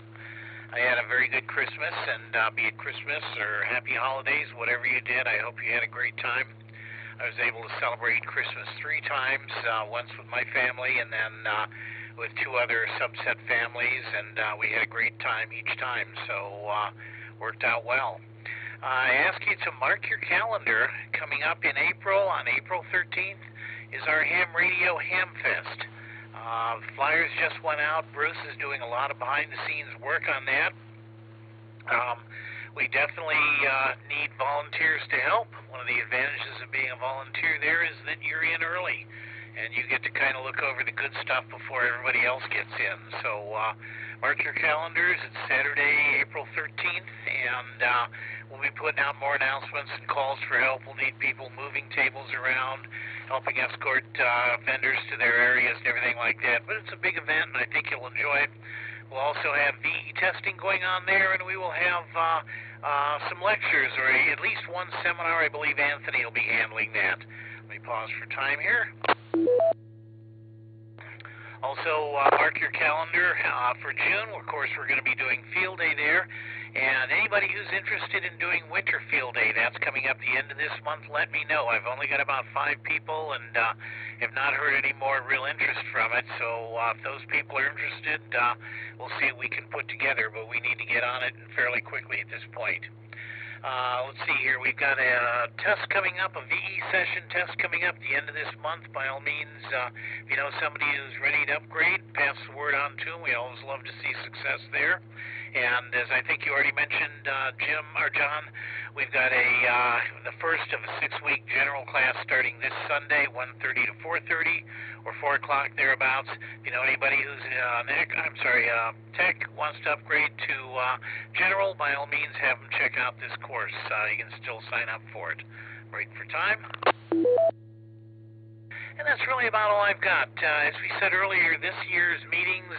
I had a very good Christmas, and be it Christmas or happy holidays, whatever you did, I hope you had a great time. I was able to celebrate Christmas 3 times, once with my family and then with 2 other subset families, and we had a great time each time, so worked out well. I ask you to mark your calendar. Coming up in April, on April 13th, is our Ham Radio Ham Fest. Flyers just went out. Bruce is doing a lot of behind-the-scenes work on that. We definitely need volunteers to help. One of the advantages of being a volunteer there is that you're in early, and you get to kind of look over the good stuff before everybody else gets in. So mark your calendars. It's Saturday, April 13th, and we'll be putting out more announcements and calls for help. We'll need people moving tables around, helping escort vendors to their areas and everything like that. But it's a big event, and I think you'll enjoy it. We'll also have VE testing going on there, and we will have some lectures, or at least one seminar. I believe Anthony will be handling that. Let me pause for time here. Also, mark your calendar for June. Of course, we're going to be doing Field Day there. And anybody who's interested in doing Winter Field Day, that's coming up the end of this month, let me know. I've only got about 5 people and have not heard any more real interest from it. So if those people are interested, we'll see what we can put together. But we need to get on it fairly quickly at this point. Let's see here. We've got a test coming up, a VE session test coming up the end of this month. By all means, if you know somebody who's ready to upgrade, pass the word on to them. We always love to see success there. And as I think you already mentioned, Jim or John, we've got the first of a 6-week general class starting this Sunday, 1:30 to 4:30, or 4 o'clock thereabouts. If you know anybody who's tech wants to upgrade to general, by all means, have them check out this course. You can still sign up for it. Break for time. And that's really about all I've got. As we said earlier, this year's meetings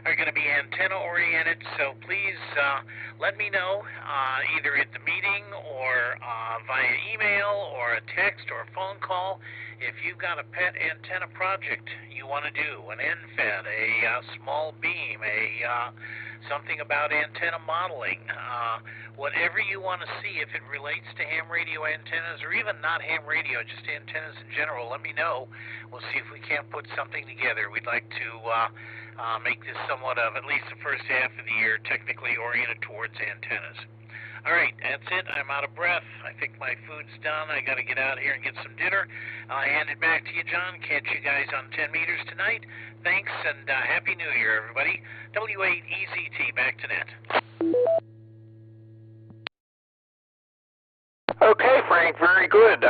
are going to be antenna-oriented, so please let me know either at the meeting or via email or a text or a phone call if you've got a pet antenna project you want to do, an end-fed, a small beam, something about antenna modeling, whatever you want to see. If it relates to ham radio antennas, or even not ham radio, just antennas in general, let me know. We'll see if we can't put something together. We'd like to make this somewhat of, at least the first half of the year, technically oriented towards antennas. All right, that's it. I'm out of breath. I think my food's done. I got to get out here and get some dinner. I'll hand it back to you, John. Catch you guys on 10 meters tonight. Thanks, and Happy New Year, everybody. W8EZT, back to net. Okay, Frank, very good.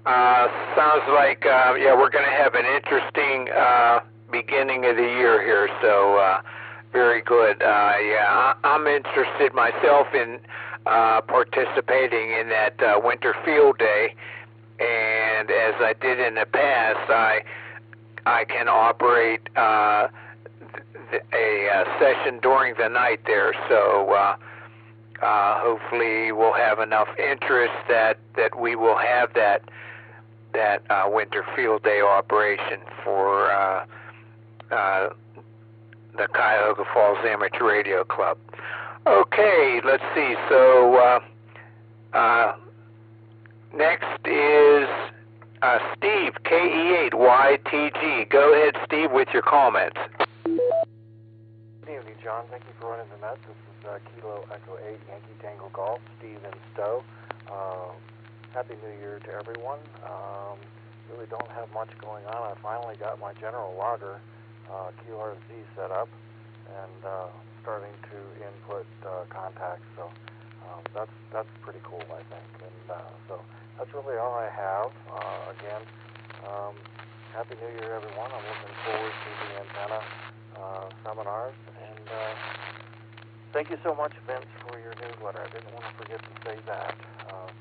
Sounds like, we're going to have an interesting beginning of the year here, so very good. I'm interested myself in participating in that Winter Field Day, and as I did in the past, I can operate a session during the night there, so hopefully we'll have enough interest that we will have that Winter Field Day operation for the Cuyahoga Falls Amateur Radio Club. Okay, let's see. So next is Steve, KE8YTG. Go ahead, Steve, with your comments. John. Thank you for running the net. This is Kilo Echo 8 Yankee Tango Golf, Steve in Stowe. Happy New Year to everyone. Really don't have much going on. I finally got my general logger QRZ set up and starting to input contacts. So that's pretty cool, I think. And so that's really all I have. Again, Happy New Year, everyone. I'm looking forward to the antenna seminars. And thank you so much, Vince, for your newsletter. I didn't want to forget to say that.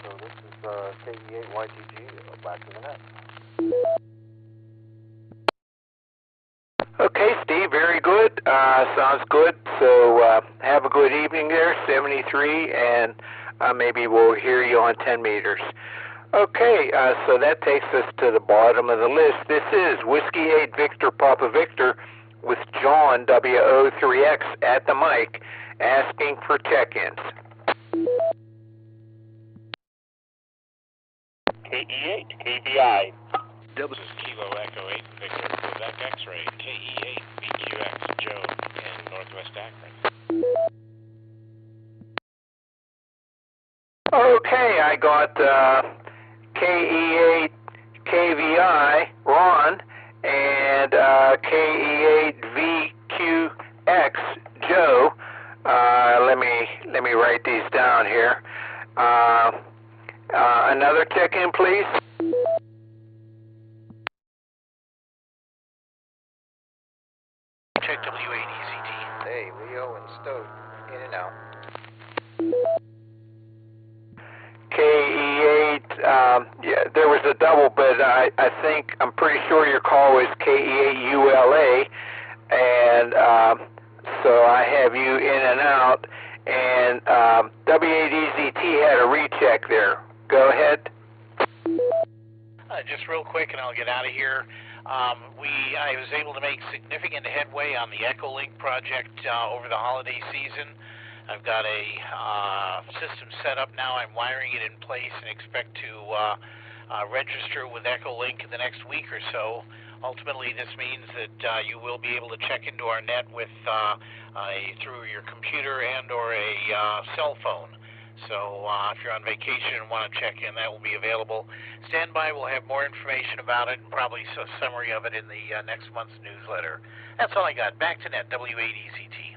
So this is KE8YTG, back to the net. Okay, Steve, very good. Sounds good. So have a good evening there, 73, and maybe we'll hear you on 10 meters. Okay, so that takes us to the bottom of the list. This is Whiskey 8 Victor Papa Victor with John WO3X at the mic asking for check-ins. KE8, KVI. This is Kilo Echo 8 Victor Quebec X-Ray, KE8 BQX Joe in Northwest Akron. Okay, I got KE8 KVI Ron and KE8 VQX Joe. Let me write these down here. Another check-in, please. Check W8EZT. Hey, Leo and Stoke, in and out. KE8, yeah, there was a double, but I'm pretty sure your call was KE8ULA, and so I have you in and out, and W8EZT had a recheck there. Go ahead. Just real quick, and I'll get out of here. I was able to make significant headway on the Echolink project over the holiday season. I've got a system set up now. I'm wiring it in place and expect to register with Echolink in the next week or so. Ultimately, this means that you will be able to check into our net with through your computer and or a cell phone. So if you're on vacation and want to check in, that will be available. Stand by. We'll have more information about it and probably a summary of it in the next month's newsletter. That's all I got. Back to net, W8EZT.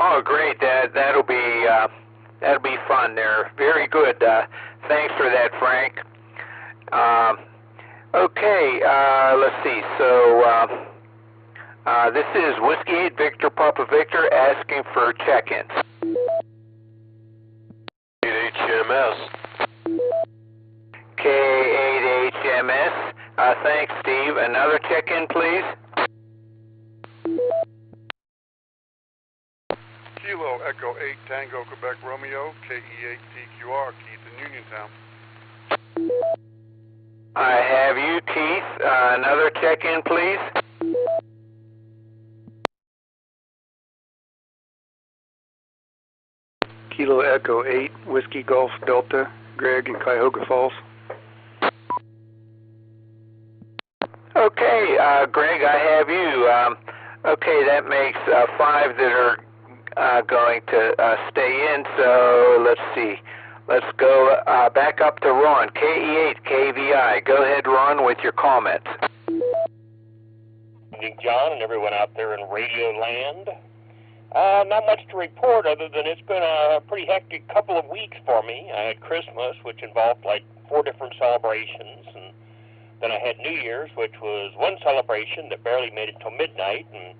Oh, great! That'll be fun there. Very good. Thanks for that, Frank. Okay, let's see. So this is Whiskey 8 Victor Papa Victor asking for check-ins. K8HMS. K8HMS. Thanks, Steve. Another check-in, please. Kilo Echo 8 Tango Quebec Romeo, KE8 TQR, Keith in Uniontown. I have you, Keith. Another check-in, please. Kilo Echo 8 Whiskey Golf Delta, Greg in Cuyahoga Falls. Okay, Greg, I have you. Okay, that makes 5 that are going to stay in, so let's see. Let's go back up to Ron, KE8 KVI. Go ahead, Ron, with your comments. John and everyone out there in Radio Land. Not much to report other than it's been a pretty hectic couple of weeks for me. I had Christmas, which involved like 4 different celebrations, and then I had New Year's, which was one celebration that barely made it till midnight, and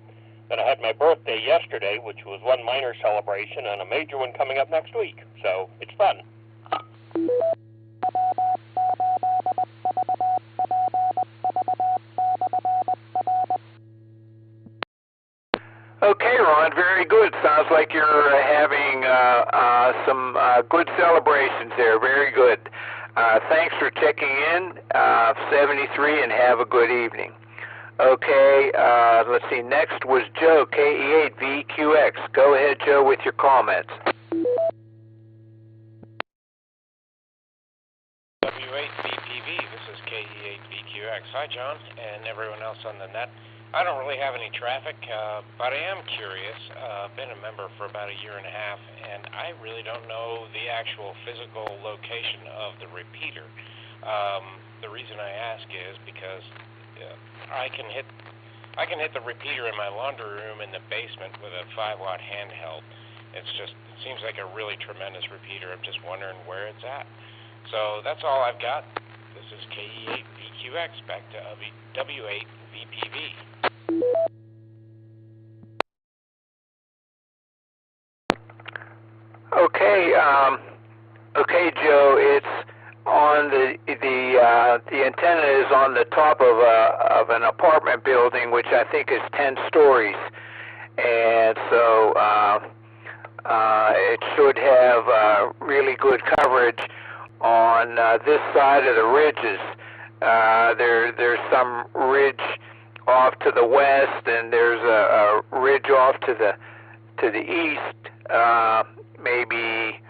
then I had my birthday yesterday, which was one minor celebration, and a major one coming up next week. So it's fun. Okay, Ron, very good. Sounds like you're having some good celebrations there. Very good. Thanks for checking in, 73, and have a good evening. Okay, let's see. Next was Joe, KE8 VQX. Go ahead, Joe, with your comments. W8 BPV, this is KE8VQX. Hi, John, and everyone else on the net. I don't really have any traffic, but I am curious. Been a member for about a year and a half, and I really don't know the actual physical location of the repeater. The reason I ask is because I can hit the repeater in my laundry room in the basement with a 5-watt handheld. It seems like a really tremendous repeater. I'm just wondering where it's at. So that's all I've got. This is KE8VQX, back to W8VPV. Okay, Joe. It's on the antenna is on the top of an apartment building, which I think is 10 stories, and so it should have really good coverage on this side of the ridges. There's some ridge off to the west, and there's a ridge off to the east, maybe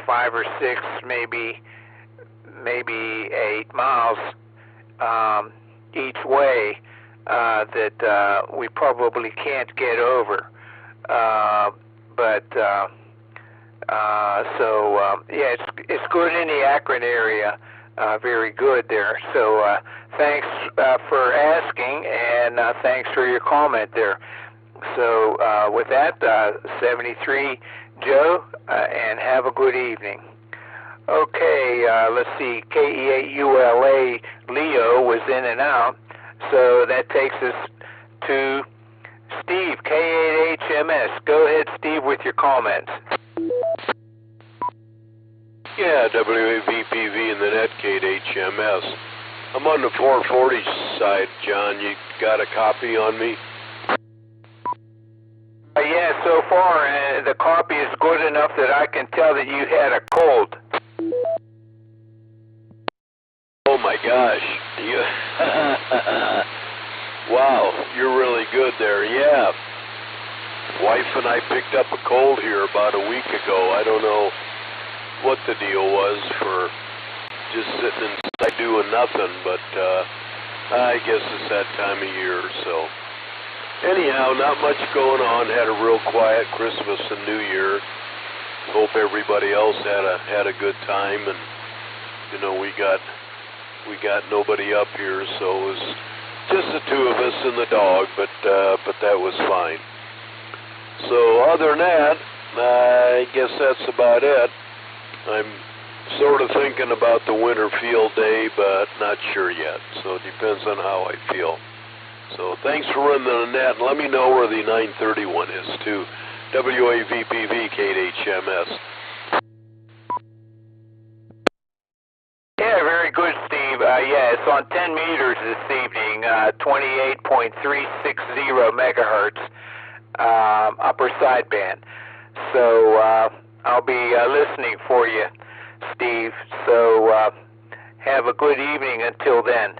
5 or 6, maybe 8 miles each way that we probably can't get over. Yeah, it's good in the Akron area, very good there. So thanks for asking, and thanks for your comment there. So with that, 73, Joe, and have a good evening. Okay, let's see, KE8ULA Leo was in and out, so that takes us to Steve, K8HMS. Go ahead, Steve, with your comments. Yeah, W8VPV in the net, K8HMS. I'm on the 440 side, John. You got a copy on me? Yeah, so far the copy is good enough that I can tell that you had a cold. Oh my gosh. Wow, you're really good there. Yeah. Wife and I picked up a cold here about a week ago. I don't know what the deal was for just sitting inside doing nothing, but I guess it's that time of year, so. Anyhow, not much going on. Had a real quiet Christmas and New Year. Hope everybody else had a good time, and you know, we got nobody up here, so it was just the two of us and the dog, but that was fine. So other than that, I guess that's about it. I'm sort of thinking about the winter field day, but not sure yet. So it depends on how I feel. So thanks for running the net, and let me know where the 931 is too. WAVPV, K8HMS. Yeah, very good, Steve. Yeah, it's on 10 meters this evening, 28.360 megahertz, upper sideband. So I'll be listening for you, Steve. So have a good evening until then.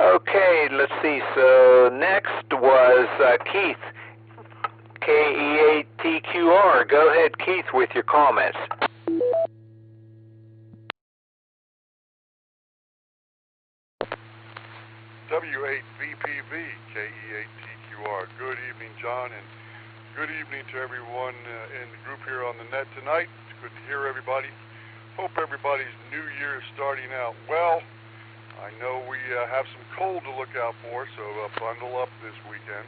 Okay, let's see. So next was Keith, KE8TQR. Go ahead, Keith, with your comments. W8VPV, KE8TQR. Good evening, John, and good evening to everyone in the group here on the net tonight. It's good to hear everybody. Hope everybody's new year is starting out well. I know we have some cold to look out for, so bundle up this weekend.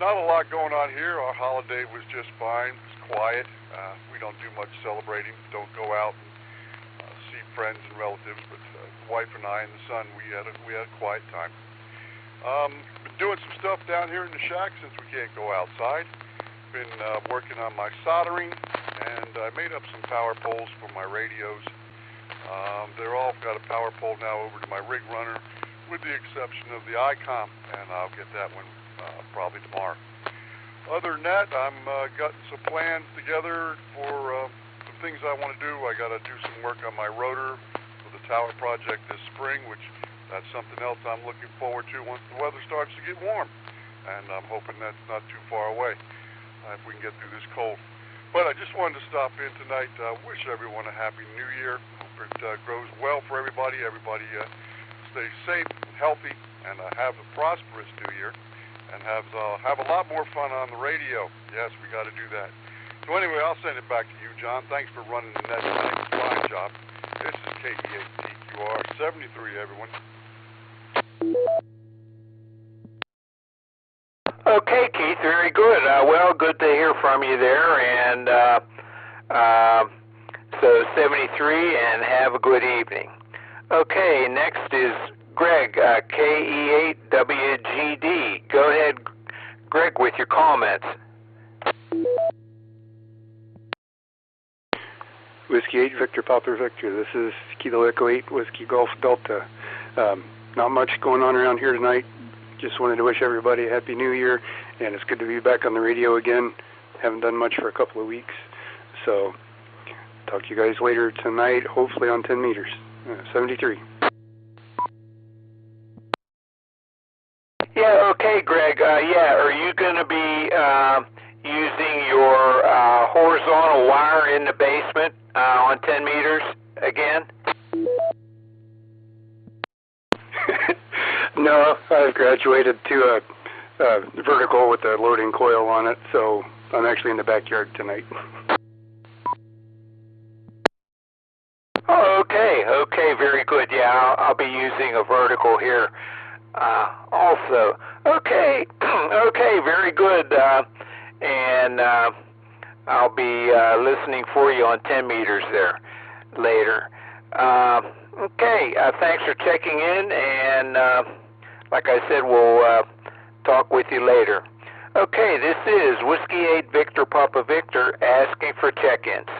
Not a lot going on here. Our holiday was just fine. It's quiet. We don't do much celebrating. Don't go out and see friends and relatives, but the wife and I and the son, we had a quiet time. Been doing some stuff down here in the shack since we can't go outside. Been working on my soldering, and I made up some power poles for my radios. They're all got a power pole now over to my rig runner, with the exception of the ICOM, and I'll get that one probably tomorrow. Other than that, I'm got some plans together for some things I want to do. I got to do some work on my rotor for the tower project this spring, which that's something else I'm looking forward to once the weather starts to get warm, and I'm hoping that's not too far away if we can get through this cold. But I just wanted to stop in tonight. Wish everyone a happy New Year. Hope it grows well for everybody. Everybody stay safe and healthy, and have a prosperous New Year, and have a lot more fun on the radio. Yes, we got to do that. So anyway, I'll send it back to you, John. Thanks for running the net tonight. Fine job. This is KE8TQR 73, everyone. Okay, Keith, very good. Well, good to hear from you there, and so 73, and have a good evening. Okay, next is Greg, KE8WGD. Go ahead, Greg, with your comments. Whiskey 8, Victor Papa Victor. This is Kilo Echo 8, Whiskey Golf Delta. Not much going on around here tonight. Just wanted to wish everybody a Happy New Year, and it's good to be back on the radio again. Haven't done much for a couple of weeks. So, talk to you guys later tonight, hopefully on 10 meters. 73. Yeah, okay, Greg. Are you going to be using your horizontal wire in the basement on 10 meters again? No, I've graduated to a vertical with a loading coil on it, so I'm actually in the backyard tonight. Oh, okay, very good. Yeah, I'll be using a vertical here also. Okay, very good. And I'll be listening for you on 10 meters there later. Okay, thanks for checking in, and like I said, we'll talk with you later. Okay, this is Whiskey 8 Victor Papa Victor asking for check-ins.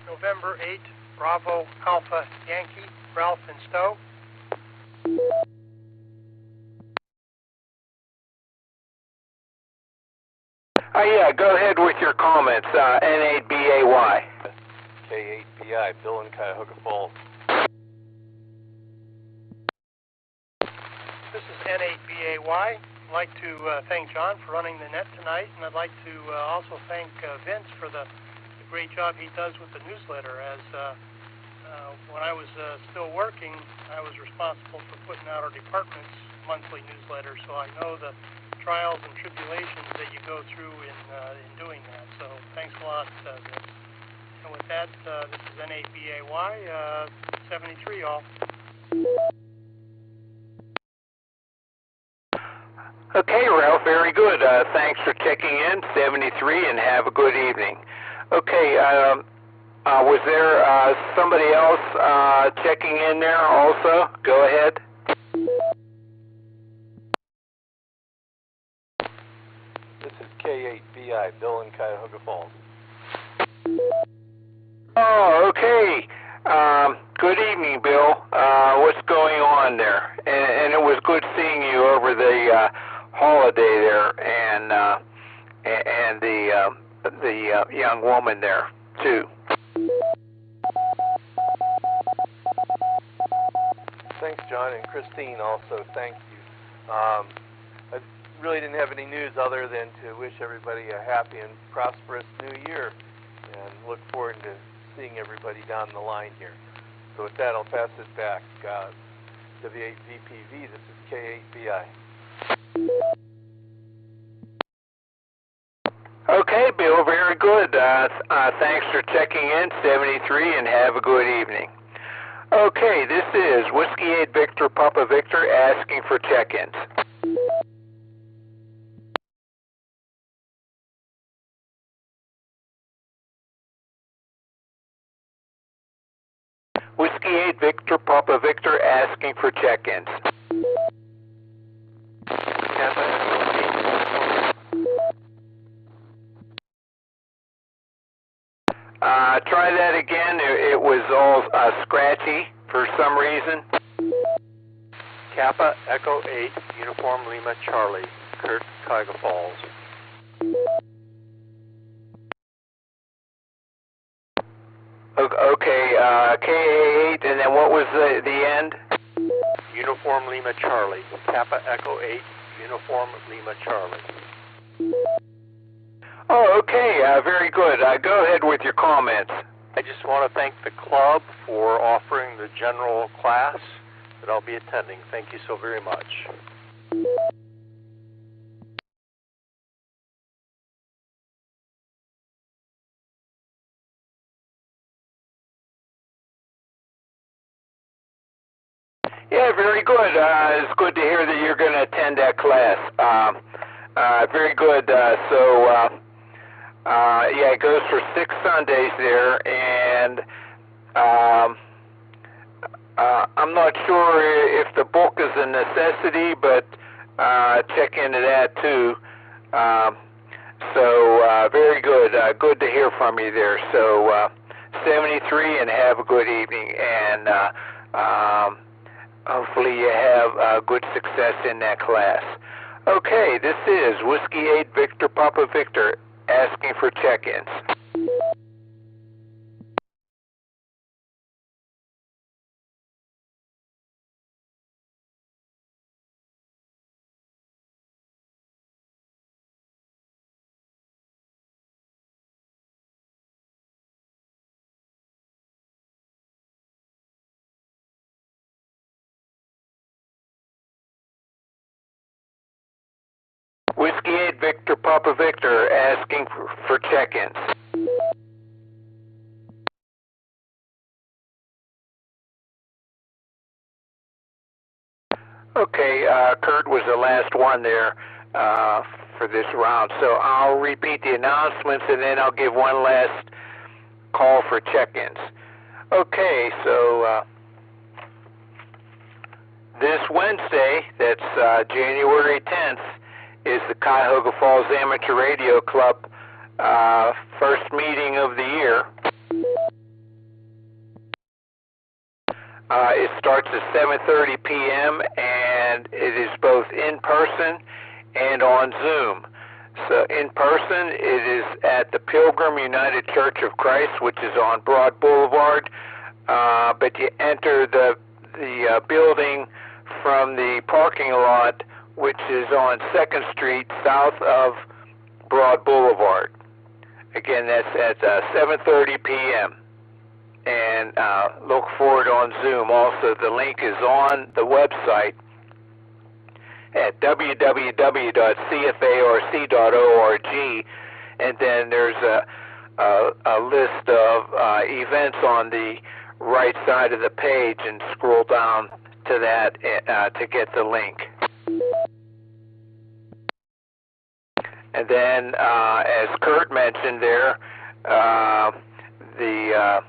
November 8, Bravo Alpha Yankee, Ralph and Stowe. Yeah, go ahead with your comments. N8BAY. K8BI, Bill in Cuyahoga Falls. This is N8BAY. I'd like to thank John for running the net tonight, and I'd like to also thank Vince for the great job he does with the newsletter. As when I was still working, I was responsible for putting out our department's monthly newsletter, so I know the trials and tribulations that you go through in doing that. So thanks a lot, Vince. And with that, this is N8BAY 73, all. Okay, Ralph, very good. Thanks for checking in, 73, and have a good evening. Okay, was there somebody else checking in there also? Go ahead. This is K8BI, Bill in Cuyahoga Falls. Oh, okay. Good evening, Bill. What's going on there? And it was good seeing you over the holiday there, and the young woman there too. Thanks, John, and Christine also, thank you. I really didn't have any news other than to wish everybody a happy and prosperous new year, and look forward to seeing everybody down the line here. So with that, I'll pass it back. W8VPV, this is K8BI. Okay, Bill, very good. Thanks for checking in, 73, and have a good evening. Okay, this is Whiskey 8 Victor Papa Victor asking for check-ins. Whiskey 8 Victor Papa Victor asking for check-ins. Try that again. It was all scratchy for some reason. Kappa Echo 8, Uniform Lima Charlie, Kurt, Cuyahoga Falls. Okay, KA8, and then what was the end? Uniform Lima Charlie, Kappa Echo 8, Uniform Lima Charlie. Oh, okay. Very good. Go ahead with your comments. I just want to thank the club for offering the general class that I'll be attending. Thank you so very much. Yeah, very good. It's good to hear that you're going to attend that class. Very good. Yeah, it goes for 6 Sundays there, and I'm not sure if the book is a necessity, but check into that too. Very good. Good to hear from you there. So 73, and have a good evening, and hopefully you have good success in that class. Okay, this is Whiskey 8 Victor Papa Victor asking for check-ins. Whiskey 8 Victor Papa Victor asking for check-ins. Okay, Kurt was the last one there for this round, so I'll repeat the announcements and then I'll give one last call for check-ins. Okay, so this Wednesday, that's January 10th, is the Cuyahoga Falls Amateur Radio Club first meeting of the year. It starts at 7:30 p.m. and it is both in person and on Zoom. So in person, it is at the Pilgrim United Church of Christ, which is on Broad Boulevard, but you enter the building from the parking lot, which is on 2nd Street south of Broad Boulevard. Again, that's at 7:30 p.m. And look for it on Zoom. Also, the link is on the website at www.cfarc.org, and then there's a list of events on the right side of the page, and scroll down to that to get the link. And then, as Kurt mentioned there, the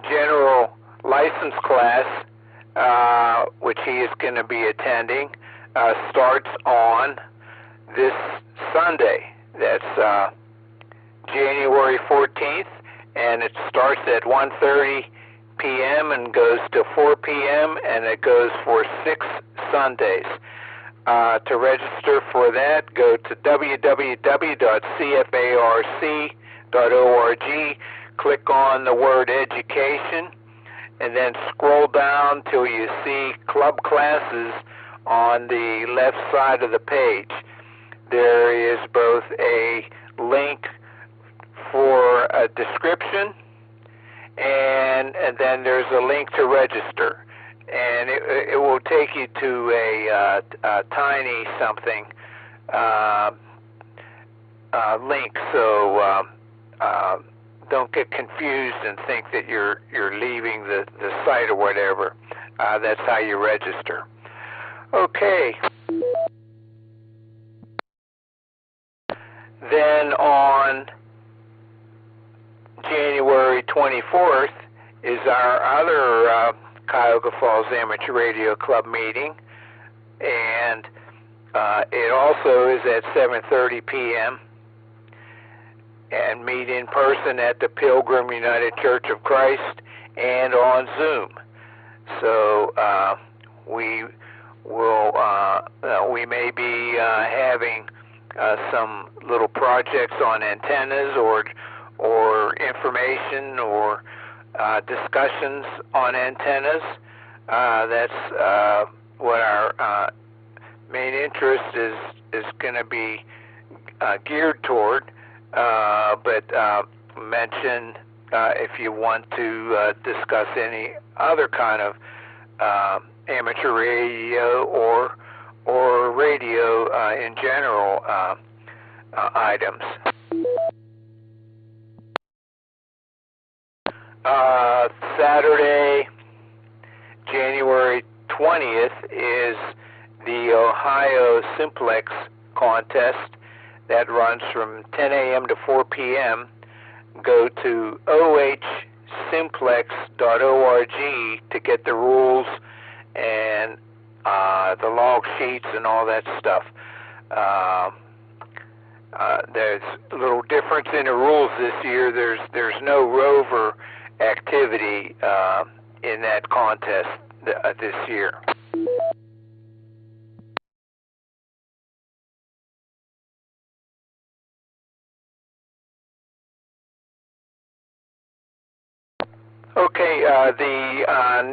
general license class, which he is going to be attending, starts on this Sunday. That's January 14th, and it starts at 1:30 p.m. and goes to 4 p.m., and it goes for 6 Sundays. To register for that, go to www.cfarc.org, click on the word education, and then scroll down till you see club classes on the left side of the page. There is both a link for a description, and then there's a link to register. And it will take you to a tiny something link, so don't get confused and think that you're leaving the site or whatever. That's how you register. Okay. Then on January 24th is our other Cuyahoga Falls Amateur Radio Club meeting, and it also is at 7:30 p.m. and meet in person at the Pilgrim United Church of Christ and on Zoom. So we may be having some little projects on antennas or information or discussions on antennas. That's what our main interest is going to be geared toward, but mention if you want to discuss any other kind of amateur radio or radio in general items. Saturday, January 20th is the Ohio Simplex contest that runs from 10 a.m. to 4 p.m. Go to ohsimplex.org to get the rules and the log sheets and all that stuff. There's a little difference in the rules this year. There's no rover activity in that contest this year. Okay, the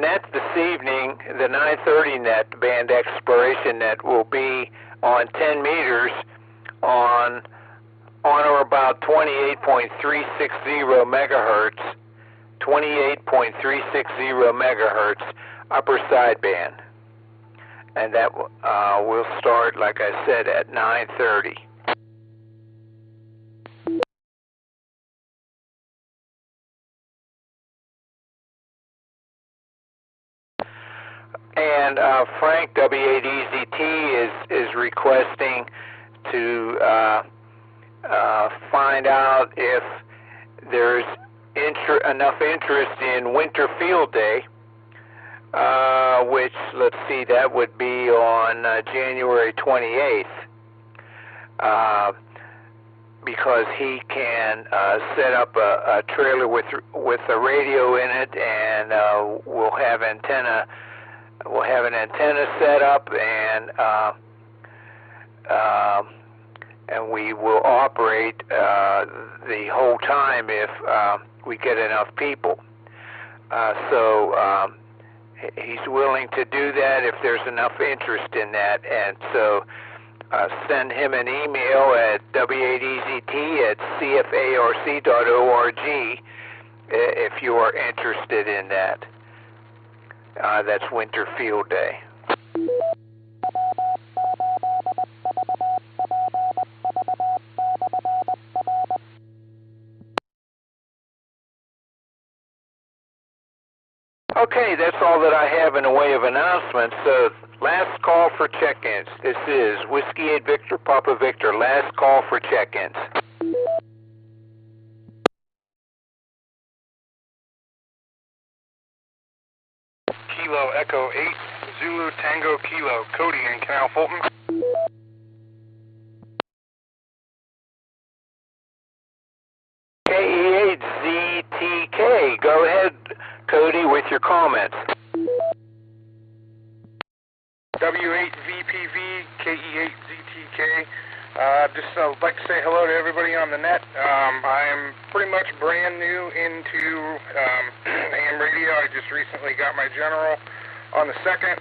net this evening, the 930 net, band exploration net, will be on 10 meters on or about 28.360 megahertz, 28.360 megahertz upper sideband. And that will start, like I said, at 9:30. And Frank W8EZT is requesting to find out if there's enough interest in Winter Field Day, which, let's see, that would be on January 28th, because he can set up a trailer with a radio in it, and we'll have an antenna set up, and we will operate the whole time if we get enough people. So he's willing to do that if there's enough interest in that, and so send him an email at w8EZT@cfarc.org if you are interested in that. That's Winter Field Day. Okay, that's all that I have in the way of announcements. So, last call for check-ins. This is Whiskey 8 Victor, Papa Victor. Last call for check-ins. Kilo Echo 8, Zulu Tango Kilo, Cody in Canal Fulton. KE8ZTK, go ahead, Cody, with your comments. W8VPV, KE8ZTK. Just like to say hello to everybody on the net. I'm pretty much brand new into AM radio. I just recently got my general on the 2nd,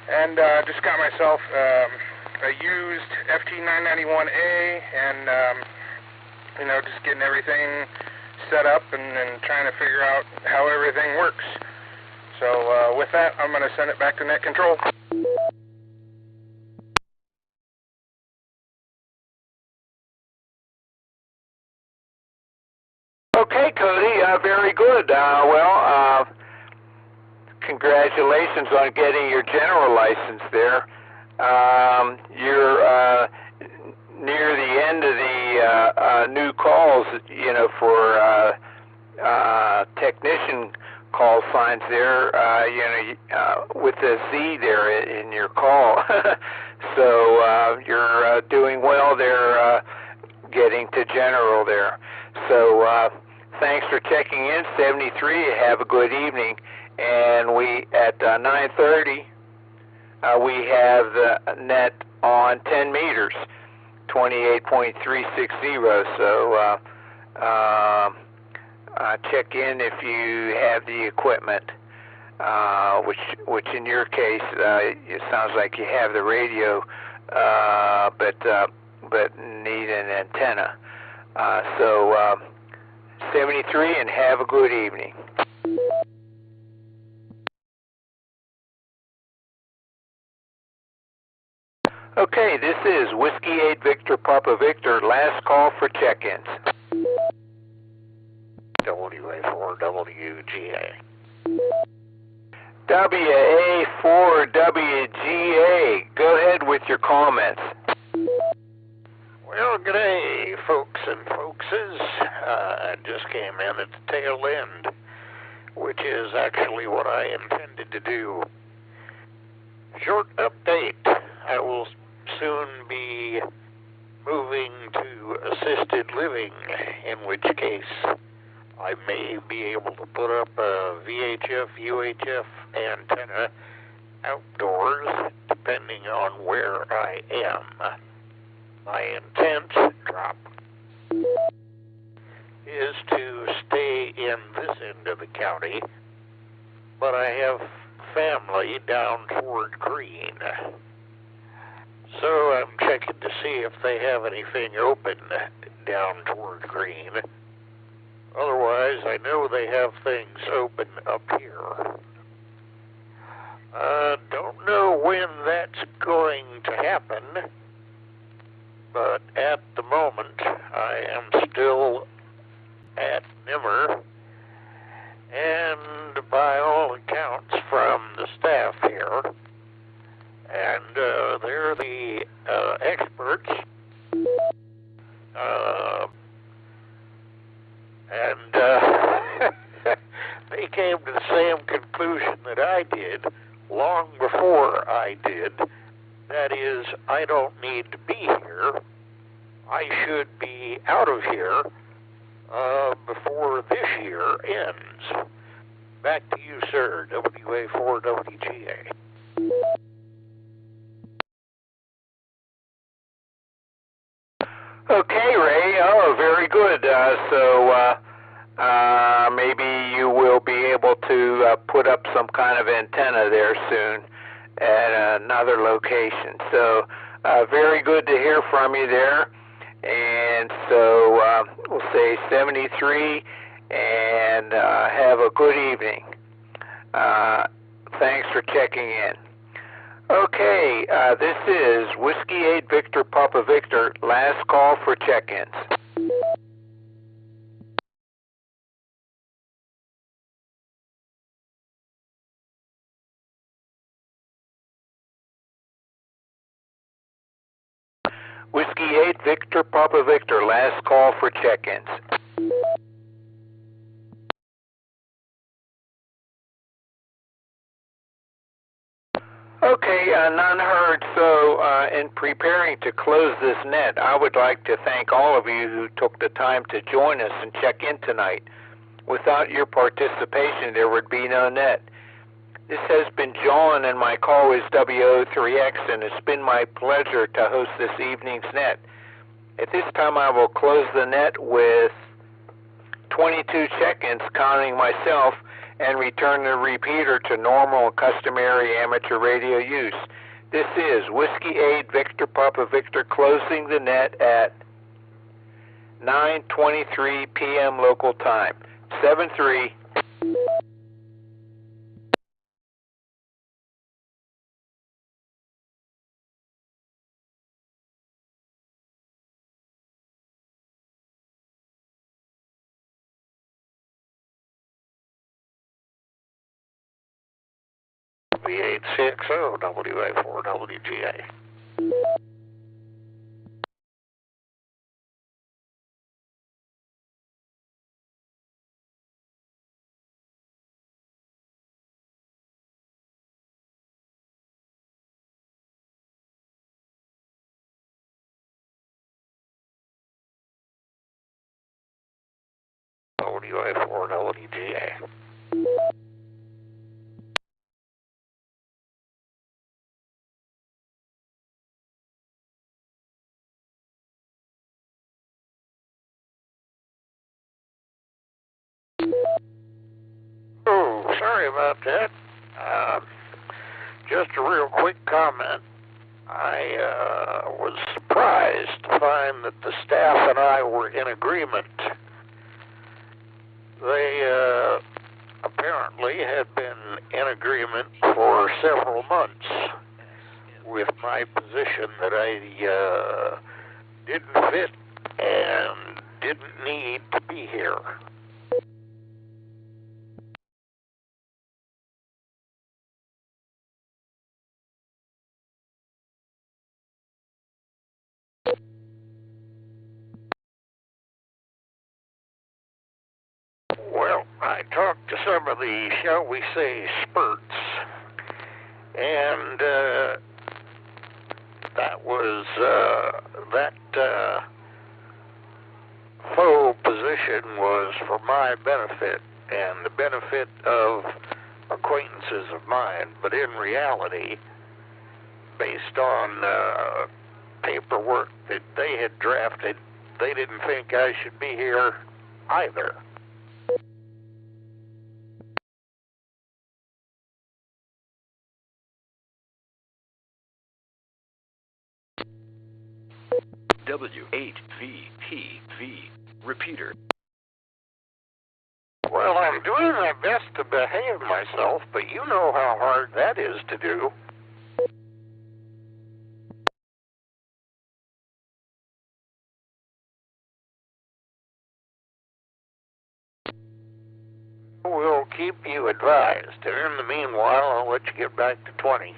and just got myself a used FT991A, and just getting everything set up and trying to figure out how everything works. So with that, I'm going to send it back to net control. Okay, Cody, very good. Congratulations on getting your general license there. You're near the end of the new calls, for technician call signs there, with the Z there in your call. So you're doing well there, getting to general there. So thanks for checking in, 73. Have a good evening. And we, at 9:30, we have the net on 10 meters, 28.360. So check in if you have the equipment, which in your case, it sounds like you have the radio, but but need an antenna. So 73, and have a good evening. Okay, this is Whiskey 8 Victor Papa Victor, last call for check-ins. WA4WGA. WA4WGA, go ahead with your comments. Well, good day, folks and folkses. I just came in at the tail end, which is actually what I intended to do. Short update. I will soon be moving to assisted living, in which case I may be able to put up a VHF, UHF antenna outdoors, depending on where I am. My intent, drop, is to stay in this end of the county, but I have family down toward Green. So I'm checking to see if they have anything open down toward Green. Otherwise, I know they have things open up here. Don't know when that's going to happen, but at the moment, I am still at Nimmer, and by all accounts from the staff here, and they're the experts, and they came to the same conclusion that I did long before I did. That is, I don't need to be here. I should be out of here before this year ends. Back to you, sir, WA4WGA. Okay, Ray. Oh, very good. So maybe you will be able to put up some kind of antenna there soon at another location. So very good to hear from you there. And so we'll say 73, and have a good evening. Thanks for checking in. Okay, this is Whiskey 8 Victor Papa Victor, last call for check-ins. Whiskey 8 Victor Papa Victor, last call for check-ins. Okay, none heard. So in preparing to close this net, I would like to thank all of you who took the time to join us and check in tonight. Without your participation, there would be no net. This has been John, and my call is WO3X, and it's been my pleasure to host this evening's net. At this time, I will close the net with 22 check-ins, counting myself, and return the repeater to normal and customary amateur radio use. This is Whiskey 8 Victor Papa Victor, closing the net at 9:23 p.m. local time. 7-3. V860 WA4WGA. WA4WGA. Oh, sorry about that. Just a real quick comment. I was surprised surprised to find that the staff and I were in agreement. They apparently had been in agreement for several months with my position that I didn't fit and didn't need to be here. Well, I talked to some of the, shall we say, spurts, and that was that faux position was for my benefit and the benefit of acquaintances of mine, but in reality, based on paperwork that they had drafted, they didn't think I should be here either. W8VPV repeater. Well, I'm doing my best to behave myself, but you know how hard that is to do. We'll keep you advised, and in the meanwhile, I'll let you get back to 20.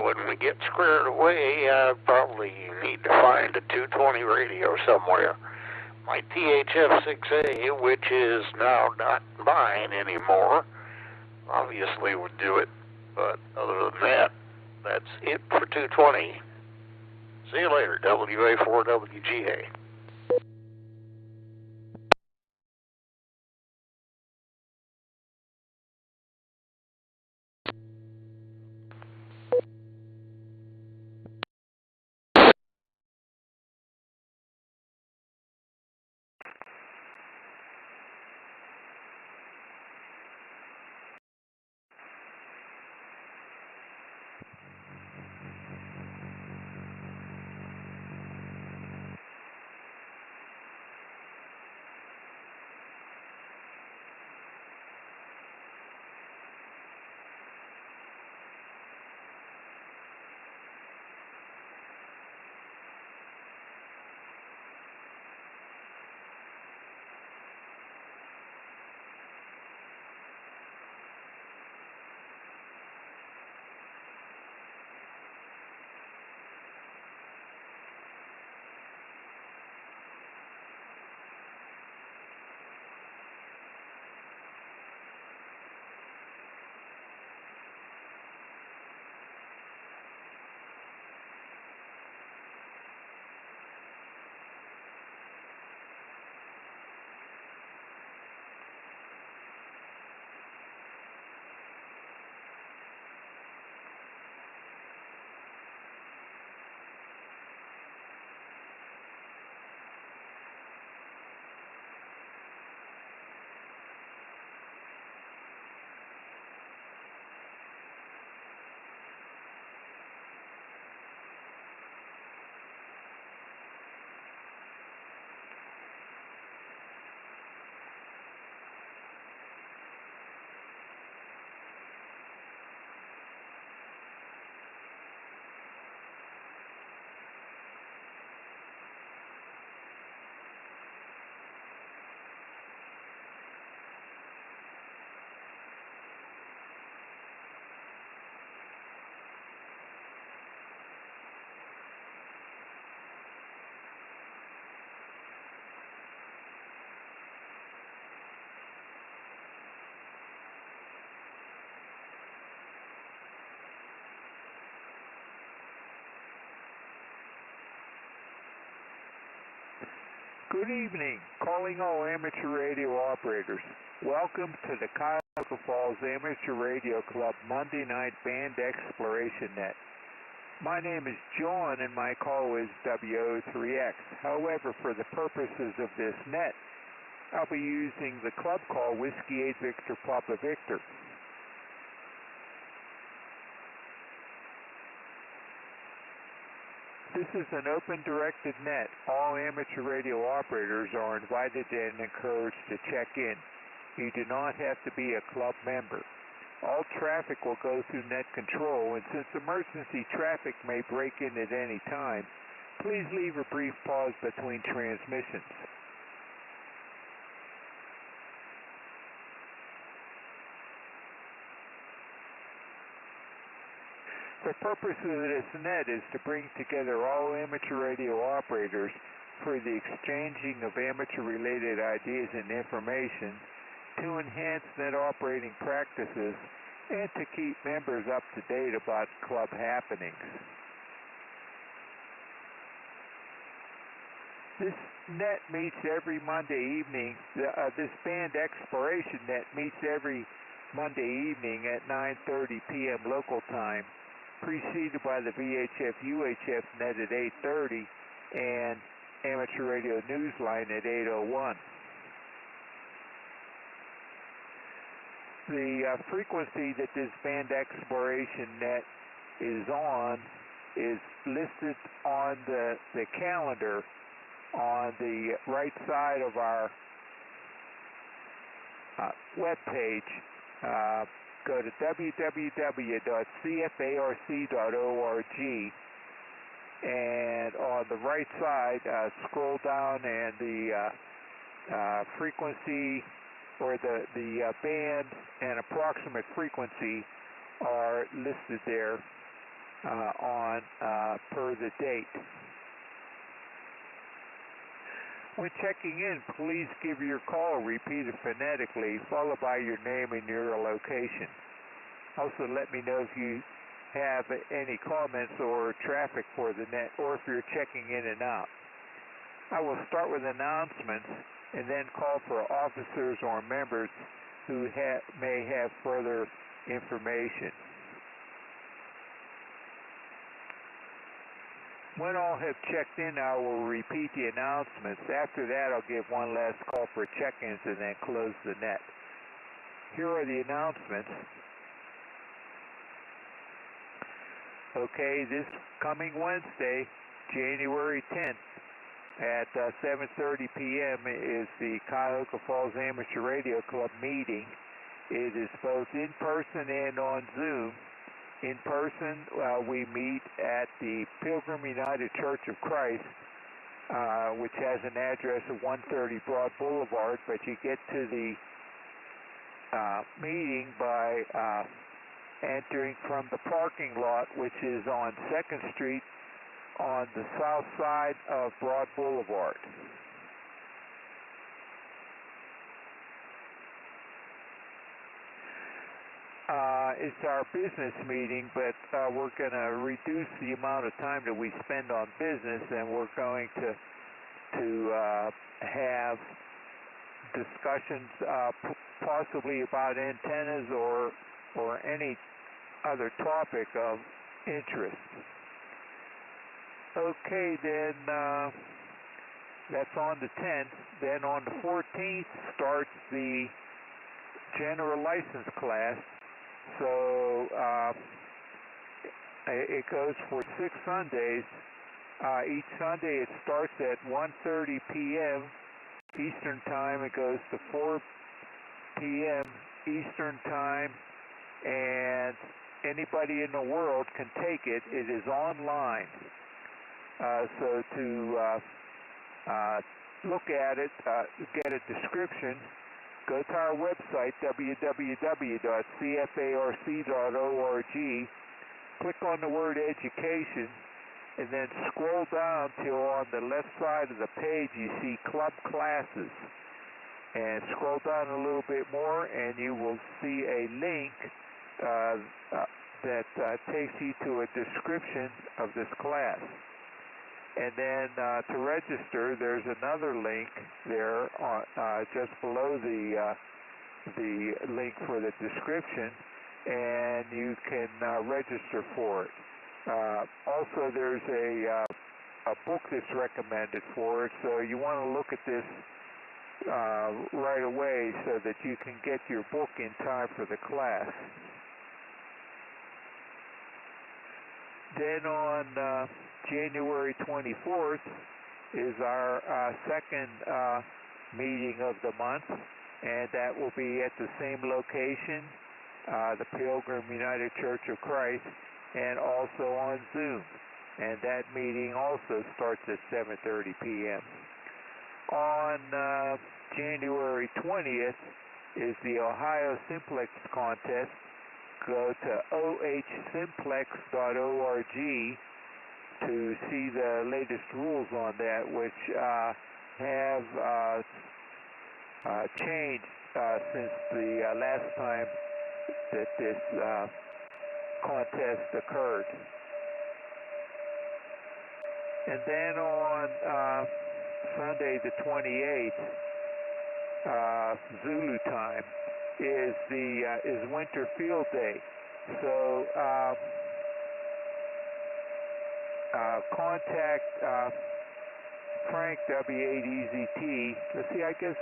When we get squared away, I probably need to find a 220 radio somewhere. My THF-6A, which is now not mine anymore, obviously would do it, but other than that, that's it for 220. See you later, WA4WGA. Good evening, calling all amateur radio operators. Welcome to the Cuyahoga Falls Amateur Radio Club Monday Night Band Exploration Net. My name is John and my call is WO3X. However, for the purposes of this net, I'll be using the club call Whiskey 8 Victor Papa Victor. This is an open-directed net. All amateur radio operators are invited and encouraged to check in. You do not have to be a club member. All traffic will go through net control, and since emergency traffic may break in at any time, please leave a brief pause between transmissions. The purpose of this net is to bring together all amateur radio operators for the exchanging of amateur-related ideas and information, to enhance net operating practices, and to keep members up to date about club happenings. This net meets every Monday evening. This band exploration net meets every Monday evening at 9:30 p.m. local time, preceded by the VHF-UHF net at 8:30 and Amateur Radio Newsline at 8:01. The frequency that this band exploration net is on is listed on the calendar on the right side of our web page. Go to www.cfarc.org, and on the right side, scroll down, and the frequency or the band and approximate frequency are listed there on per the date. When checking in, please give your call repeated phonetically, followed by your name and your location. Also, let me know if you have any comments or traffic for the net, or if you're checking in and out. I will start with announcements and then call for officers or members who may have further information. When all have checked in, I will repeat the announcements. After that, I'll give one last call for check-ins and then close the net. Here are the announcements. Okay, this coming Wednesday, January 10th, at 7:30 p.m. is the Cuyahoga Falls Amateur Radio Club meeting. It is both in person and on Zoom. In person, we meet at the Pilgrim United Church of Christ, which has an address of 130 Broad Boulevard, but you get to the meeting by entering from the parking lot, which is on 2nd Street on the south side of Broad Boulevard. It's our business meeting, but we're going to reduce the amount of time that we spend on business, and we're going to have discussions possibly about antennas or any other topic of interest. Okay, then that's on the 10th. Then on the 14th starts the general license class. So it goes for 6 Sundays. Each Sunday it starts at 1:30 p.m. Eastern Time. It goes to 4 p.m. Eastern Time, and anybody in the world can take it. It is online. So to look at it, get a description, go to our website, www.cfarc.org, click on the word education, and then scroll down till on the left side of the page you see club classes. And scroll down a little bit more and you will see a link that takes you to a description of this class. And then to register, there's another link there on, just below the link for the description, and you can register for it. Also, there's a book that's recommended for it, so you want to look at this right away so that you can get your book in time for the class. Then on January 24th is our second meeting of the month, and that will be at the same location, the Pilgrim United Church of Christ, and also on Zoom. And that meeting also starts at 7:30 p.m. On January 20th is the Ohio Simplex Contest. Go to ohsimplex.org to see the latest rules on that, which have changed since the last time that this contest occurred. And then on Sunday the 28th, Zulu time, is Winter Field Day. So contact Frank W8EZT. Let's see, I guess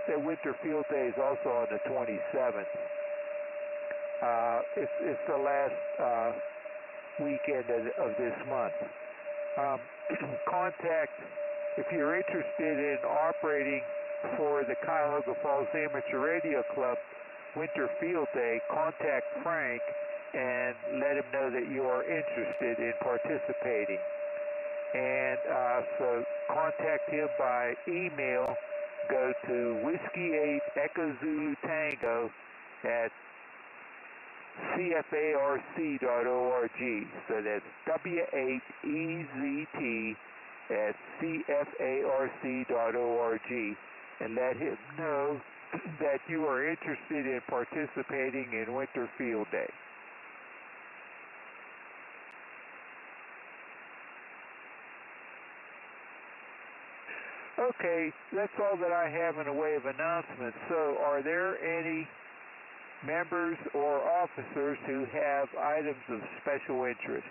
that Winter Field Day is also on the 27th. It's the last weekend of this month. Contact, if you're interested in operating for the Cuyahoga Falls Amateur Radio Club Winter Field Day, contact Frank and let him know that you are interested in participating. And so contact him by email. Go to Whiskey 8 Echo Zulu Tango at cfarc.org. So that's W8EZT at cfarc.org, and let him know that you are interested in participating in Winter Field Day. Okay, that's all that I have in the way of announcements. So are there any members or officers who have items of special interest?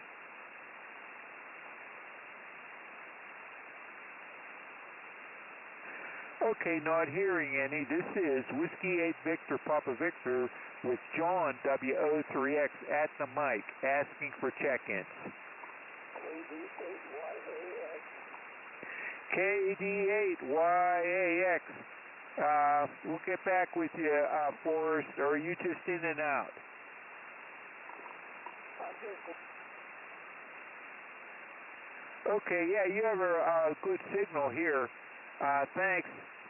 Okay, not hearing any. This is Whiskey 8 Victor Papa Victor with John WO3X at the mic asking for check-ins. KD8YAX. We'll get back with you, Forrest, or are you just in and out? Okay, yeah, you have a good signal here.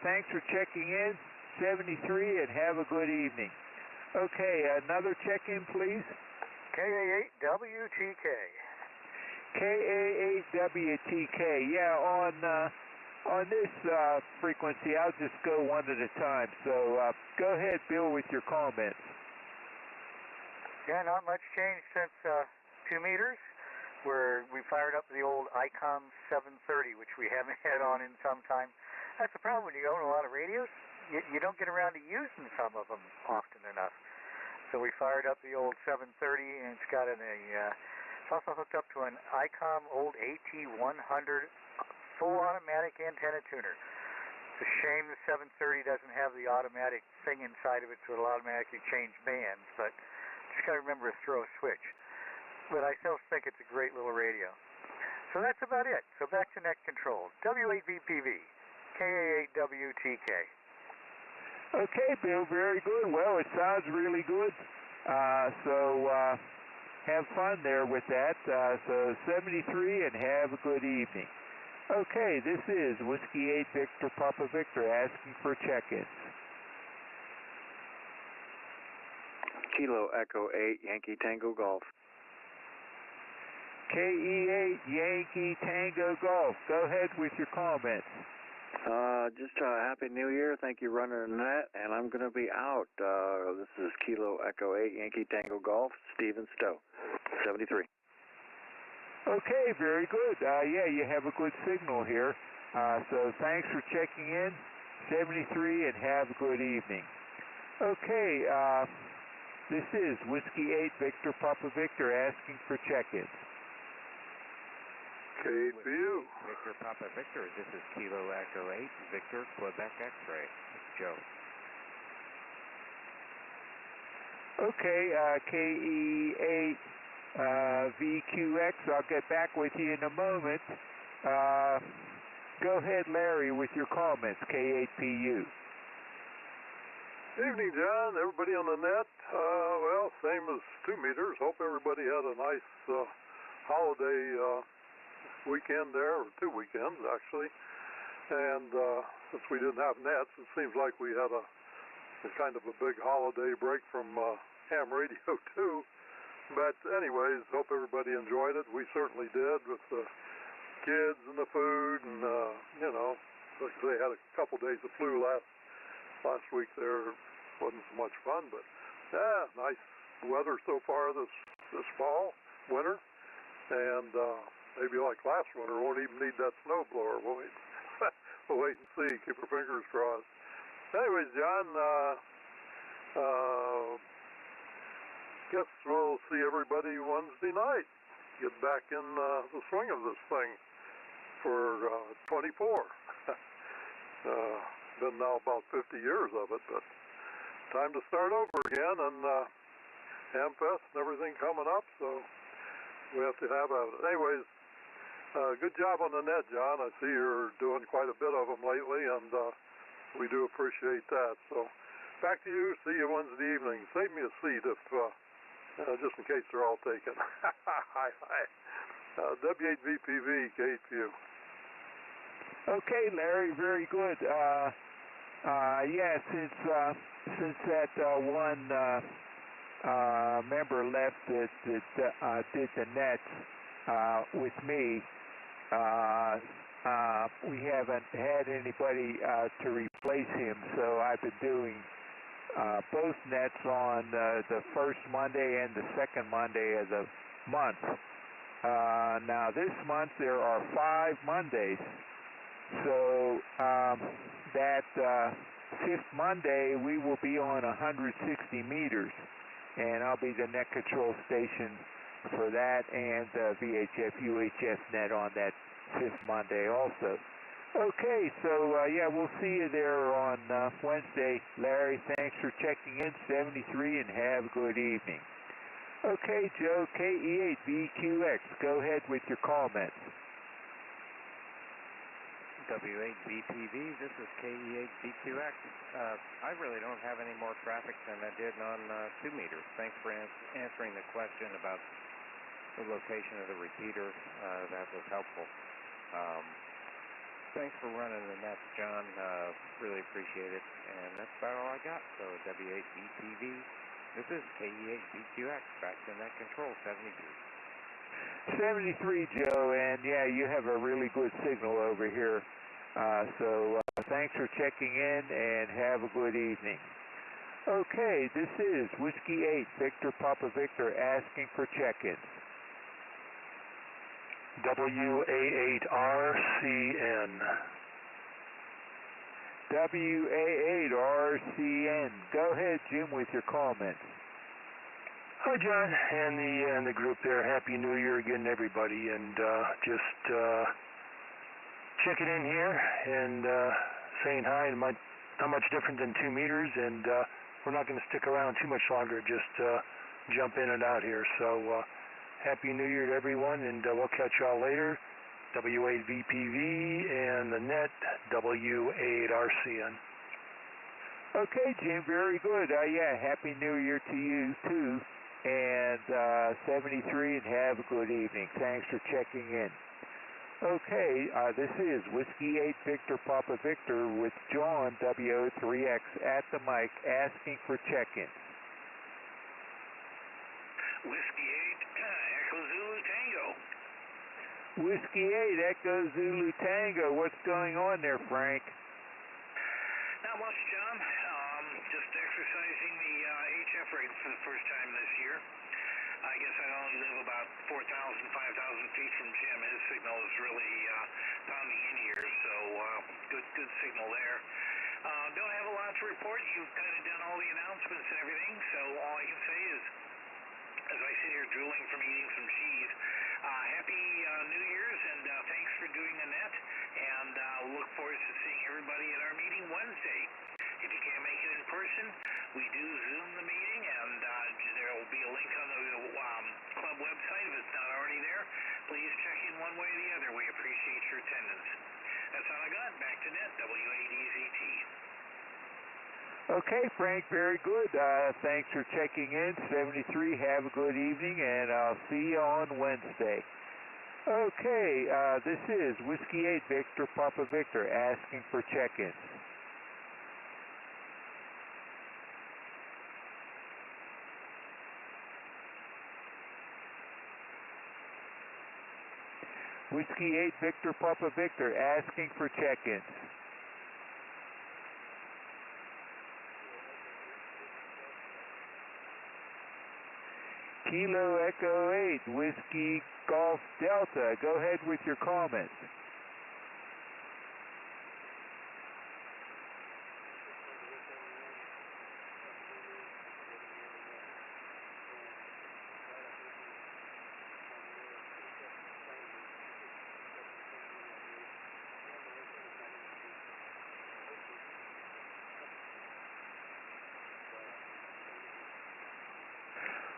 Thanks for checking in, 73, and have a good evening. Okay, another check-in, please. KA8WTK. KA8WTK. Yeah, on this frequency, I'll just go one at a time. So go ahead, Bill, with your comments. Yeah, not much change since 2 meters, where we fired up the old ICOM 730, which we haven't had on in some time. That's the problem when you own a lot of radios. You don't get around to using some of them often enough. So we fired up the old 730, and it's got it's also hooked up to an ICOM old AT100 full automatic antenna tuner. It's a shame the 730 doesn't have the automatic thing inside of it so it'll automatically change bands, but just got to remember to throw a switch. But I still think it's a great little radio. So that's about it. So back to net control. W8VPV, KA8WTK. Okay, Bill, very good. Well, it sounds really good. So have fun there with that. So 73, and have a good evening. Okay, this is Whiskey 8 Victor Papa Victor asking for check-ins. Kilo Echo 8 Yankee Tango Golf. KE8 Yankee Tango Golf. Go ahead with your comments. Just Happy New Year. Thank you, running the net. And I'm going to be out. This is Kilo Echo 8 Yankee Tango Golf. Stephen Stowe, 73. Okay, very good. Yeah, you have a good signal here. So thanks for checking in, 73, and have a good evening. Okay, this is Whiskey 8 Victor Papa Victor asking for check-ins. KPU. Victor Papa Victor, this is Kilo Echo 8, Victor Quebec X-Ray. Joe. Okay, KE8 VQX, I'll get back with you in a moment. Go ahead, Larry, with your comments, K8PU. Evening, John. Everybody on the net. Well, same as 2 meters. Hope everybody had a nice holiday weekend there, or 2 weekends, actually. And since we didn't have nets, it seems like we had a kind of a big holiday break from ham radio, too. But anyways, hope everybody enjoyed it. We certainly did, with the kids and the food, and you know, they had a couple days of flu last week there. Wasn't so much fun, but yeah, nice weather so far this fall, winter, and maybe like last winter, won't even need that snow blower. We'll wait and see. Keep our fingers crossed. Anyways, John, guess we'll see everybody Wednesday night. Get back in the swing of this thing for 24. Been now about 50 years of it, but time to start over again, and Hamfest and everything coming up, so we have to have at it. Anyways, good job on the net, John. I see you're doing quite a bit of them lately, and we do appreciate that. So back to you. See you Wednesday evening. Save me a seat if just in case they're all taken. Hi. W8VPV, K8PU. Okay, Larry, very good. Yeah, since that one member left that did the nets with me, we haven't had anybody to replace him, so I've been doing both nets on the first Monday and the second Monday of the month. Now this month there are 5 Mondays, so that 5th Monday we will be on 160 meters, and I'll be the net control station for that, and VHF UHF net on that 5th Monday also. Okay, so yeah, we'll see you there on Wednesday. Larry, thanks for checking in, 73, and have a good evening. Okay, Joe, KE8VQX, go ahead with your comments. W8VPV, this is KE8VQX. I really don't have any more traffic than I did on 2 meters. Thanks for answering the question about the location of the repeater. That was helpful. Thanks for running the nets, John. Really appreciate it. And that's about all I got. So W8VPV, this is KE8VQX, back to net control, 73. 73, Joe, and yeah, you have a really good signal over here. So thanks for checking in, and have a good evening. Okay, this is Whiskey 8, Victor Papa Victor, asking for check-ins. WA8RCN. WA8RCN. Go ahead, Jim, with your comments. Hi, John, and the group there. Happy New Year again, everybody, and just checking in here and saying hi. And not much different than 2 meters, and we're not going to stick around too much longer. Just jump in and out here. So Happy New Year to everyone, and we'll catch y'all later. W8VPV and the net W8RCN. Okay, Jim, very good. Yeah, Happy New Year to you too. And 73, and have a good evening. Thanks for checking in. Okay, this is Whiskey 8 Victor Papa Victor with John WO3X at the mic asking for check-in. Whiskey 8 Echo Zulu Tango. Whiskey 8 Echo Zulu Tango. What's going on there, Frank? Not much, John. Just exercising the HF rate for the first time this year. I guess I only live about 4,000, 5,000 feet from Jim. His signal is really pounding in here, so good signal there. Don't have a lot to report. You've kind of done all the announcements and everything, so all I can say is, as I sit here drooling from eating some cheese, Happy New Year's, and thanks for doing the net, and look forward to seeing everybody at our meeting Wednesday. If you can't make it in person, we do Zoom the meeting, and there will be a link on the club website if it's not already there. Please check in one way or the other. We appreciate your attendance. That's all I got. Back to net, WADZT. Okay, Frank, very good. Thanks for checking in. 73, have a good evening, and I'll see you on Wednesday. Okay, this is Whiskey 8 Victor Papa Victor asking for check-ins. Whiskey 8 Victor Papa Victor asking for check-ins. Kilo Echo 8 Whiskey Golf Delta, go ahead with your comments.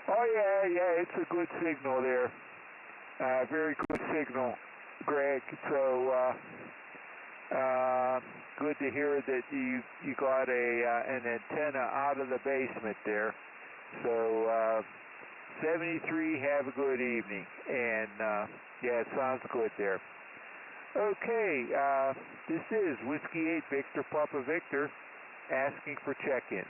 Oh yeah, it's a good signal there. Very good signal, Greg. So good to hear that you got an antenna out of the basement there. So 73, have a good evening, and yeah, it sounds good there. Okay, this is Whiskey 8 Victor Papa Victor asking for check-ins.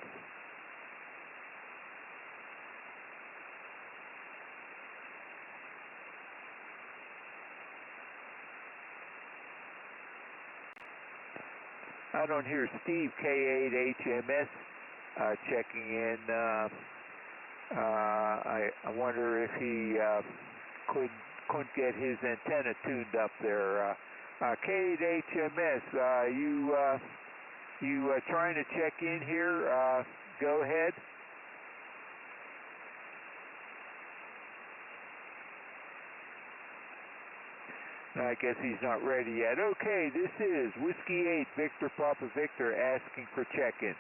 I don't hear Steve K8HMS checking in. I wonder if he couldn't get his antenna tuned up there. K8HMS, you trying to check in here? Go ahead. I guess he's not ready yet. Okay, this is Whiskey 8 Victor Papa Victor asking for check-ins.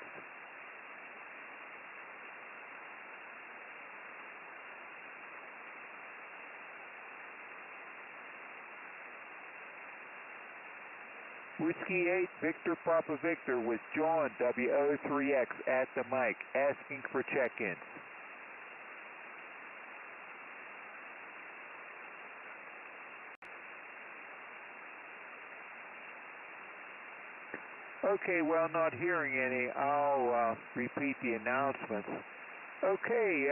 Whiskey 8 Victor Papa Victor with John WO3X at the mic asking for check-ins. Okay, well, not hearing any, I'll repeat the announcements. Okay,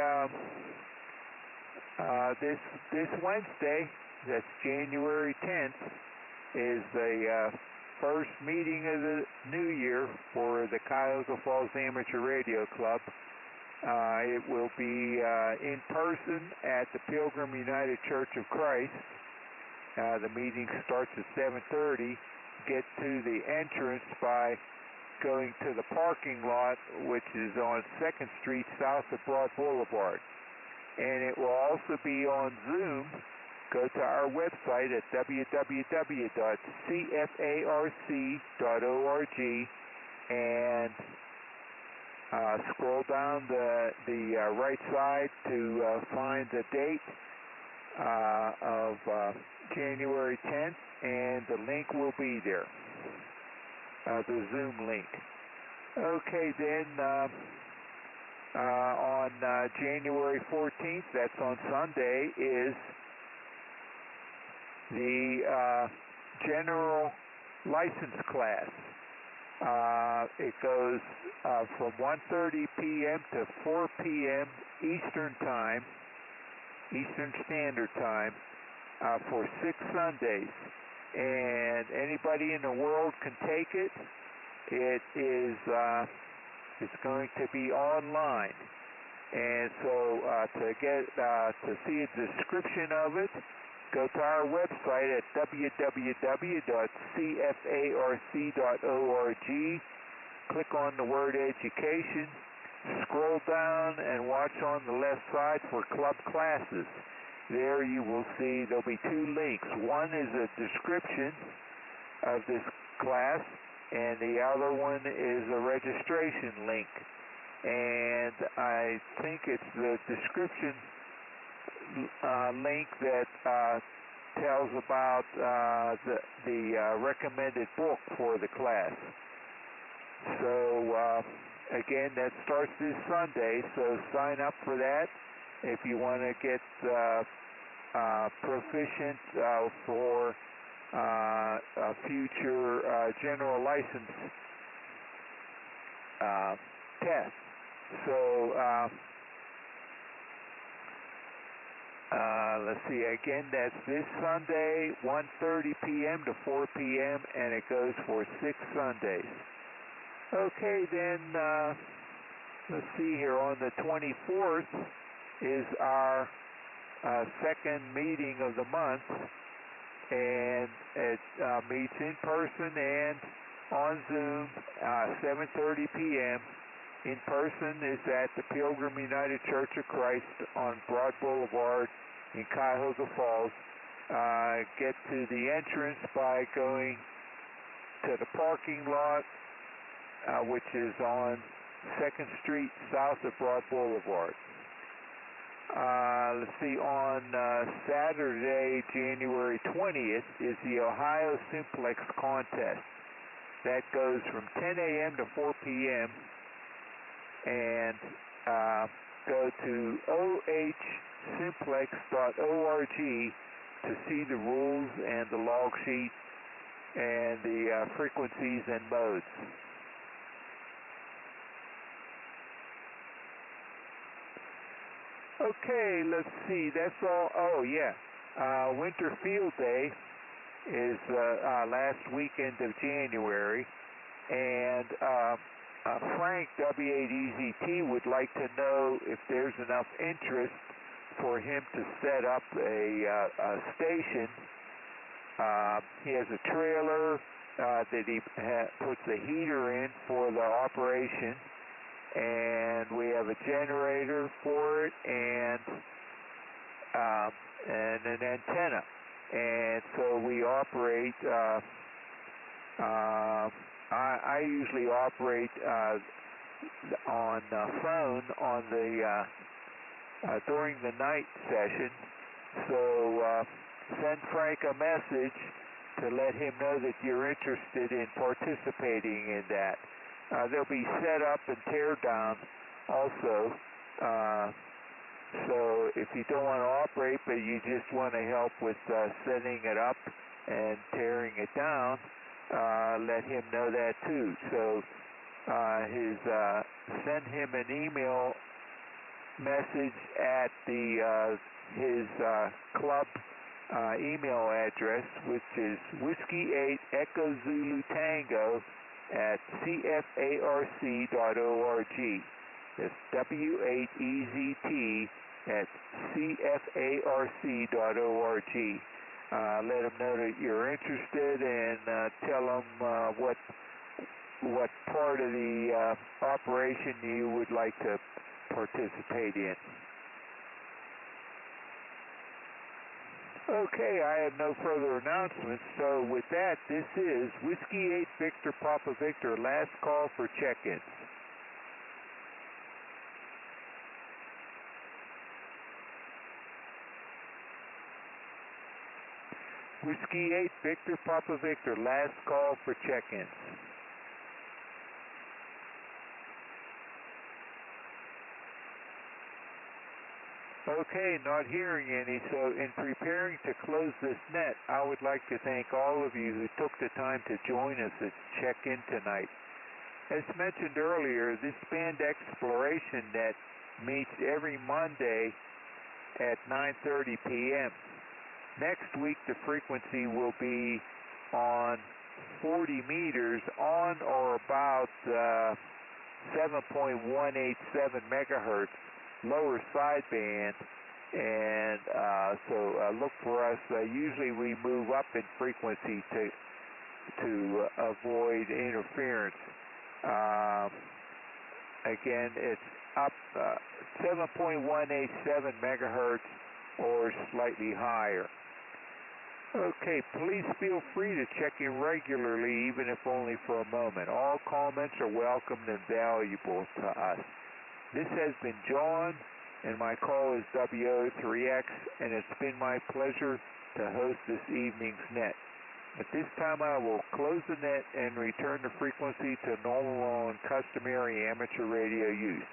this Wednesday, that's January 10th, is the first meeting of the new year for the Cuyahoga Falls Amateur Radio Club. It will be in person at the Pilgrim United Church of Christ. The meeting starts at 7:30. Get to the entrance by going to the parking lot, which is on 2nd Street south of Broad Boulevard. And it will also be on Zoom. Go to our website at www.cfarc.org and scroll down the right side to find the date of January 10th, and the link will be there, the Zoom link. Okay, then on January 14th, that's on Sunday, is the general license class. It goes from 1:30 p.m. to 4 p.m. Eastern Time, Eastern Standard Time, for 6 Sundays. And anybody in the world can take it. It is it's going to be online. And so to see a description of it, go to our website at www.cfarc.org. Click on the word education. Scroll down and watch on the left side for club classes. There you will see there'll be two links. One is a description of this class, and the other one is a registration link. And I think it's the description link that tells about the recommended book for the class. So again, that starts this Sunday, so sign up for that if you want to get proficient for a future general license test. So let's see, again, that's this Sunday, 1:30 p.m. to 4 p.m., and it goes for 6 Sundays. Okay, then, let's see here, on the 24th is our second meeting of the month, and it meets in person and on Zoom, 7:30 p.m. In person is at the Pilgrim United Church of Christ on Broad Boulevard in Cuyahoga Falls. Get to the entrance by going to the parking lot, which is on 2nd Street south of Broad Boulevard. Let's see, on Saturday, January 20th, is the Ohio Simplex Contest. That goes from 10 a.m. to 4 p.m. and go to ohsimplex.org to see the rules and the log sheet and the frequencies and modes. Okay, let's see, that's all. Oh, yeah. Winter Field Day is last weekend of January, and Frank, W8EZT, would like to know if there's enough interest for him to set up a station. He has a trailer that he puts a heater in for the operation, and we have a generator for it, and an antenna. And so we operate, I usually operate on phone on the during the night session. So send Frank a message to let him know that you're interested in participating in that. There'll be setup and tear down also. So if you don't want to operate, but you just want to help with setting it up and tearing it down, let him know that too. So send him an email message at his club email address, which is Whiskey 8 Echo Zulu Tango at cfarc.org. It's W8EZT at cfarc.org. Let them know that you're interested, and tell them what part of the operation you would like to participate in. Okay, I have no further announcements, so with that, this is Whiskey 8 Victor Papa Victor, last call for check-ins. Whiskey 8 Victor Papa Victor, last call for check-ins. Okay, not hearing any, so in preparing to close this net, I would like to thank all of you who took the time to join us at check-in tonight. As mentioned earlier, this band exploration net meets every Monday at 9:30 p.m. Next week, the frequency will be on 40 meters on or about 7.187 megahertz. lower sideband, and so look for us. Usually we move up in frequency to avoid interference. Again, it's up 7.187 megahertz or slightly higher. Okay, please feel free to check in regularly, even if only for a moment. All comments are welcomed and valuable to us. This has been John, and my call is WO3X, and it's been my pleasure to host this evening's net. At this time, I will close the net and return the frequency to normal and customary amateur radio use.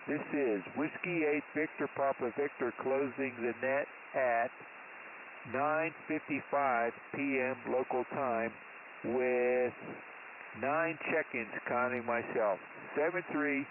This is Whiskey 8 Victor Papa Victor closing the net at 9:55 p.m. local time with 9 check-ins counting myself. 73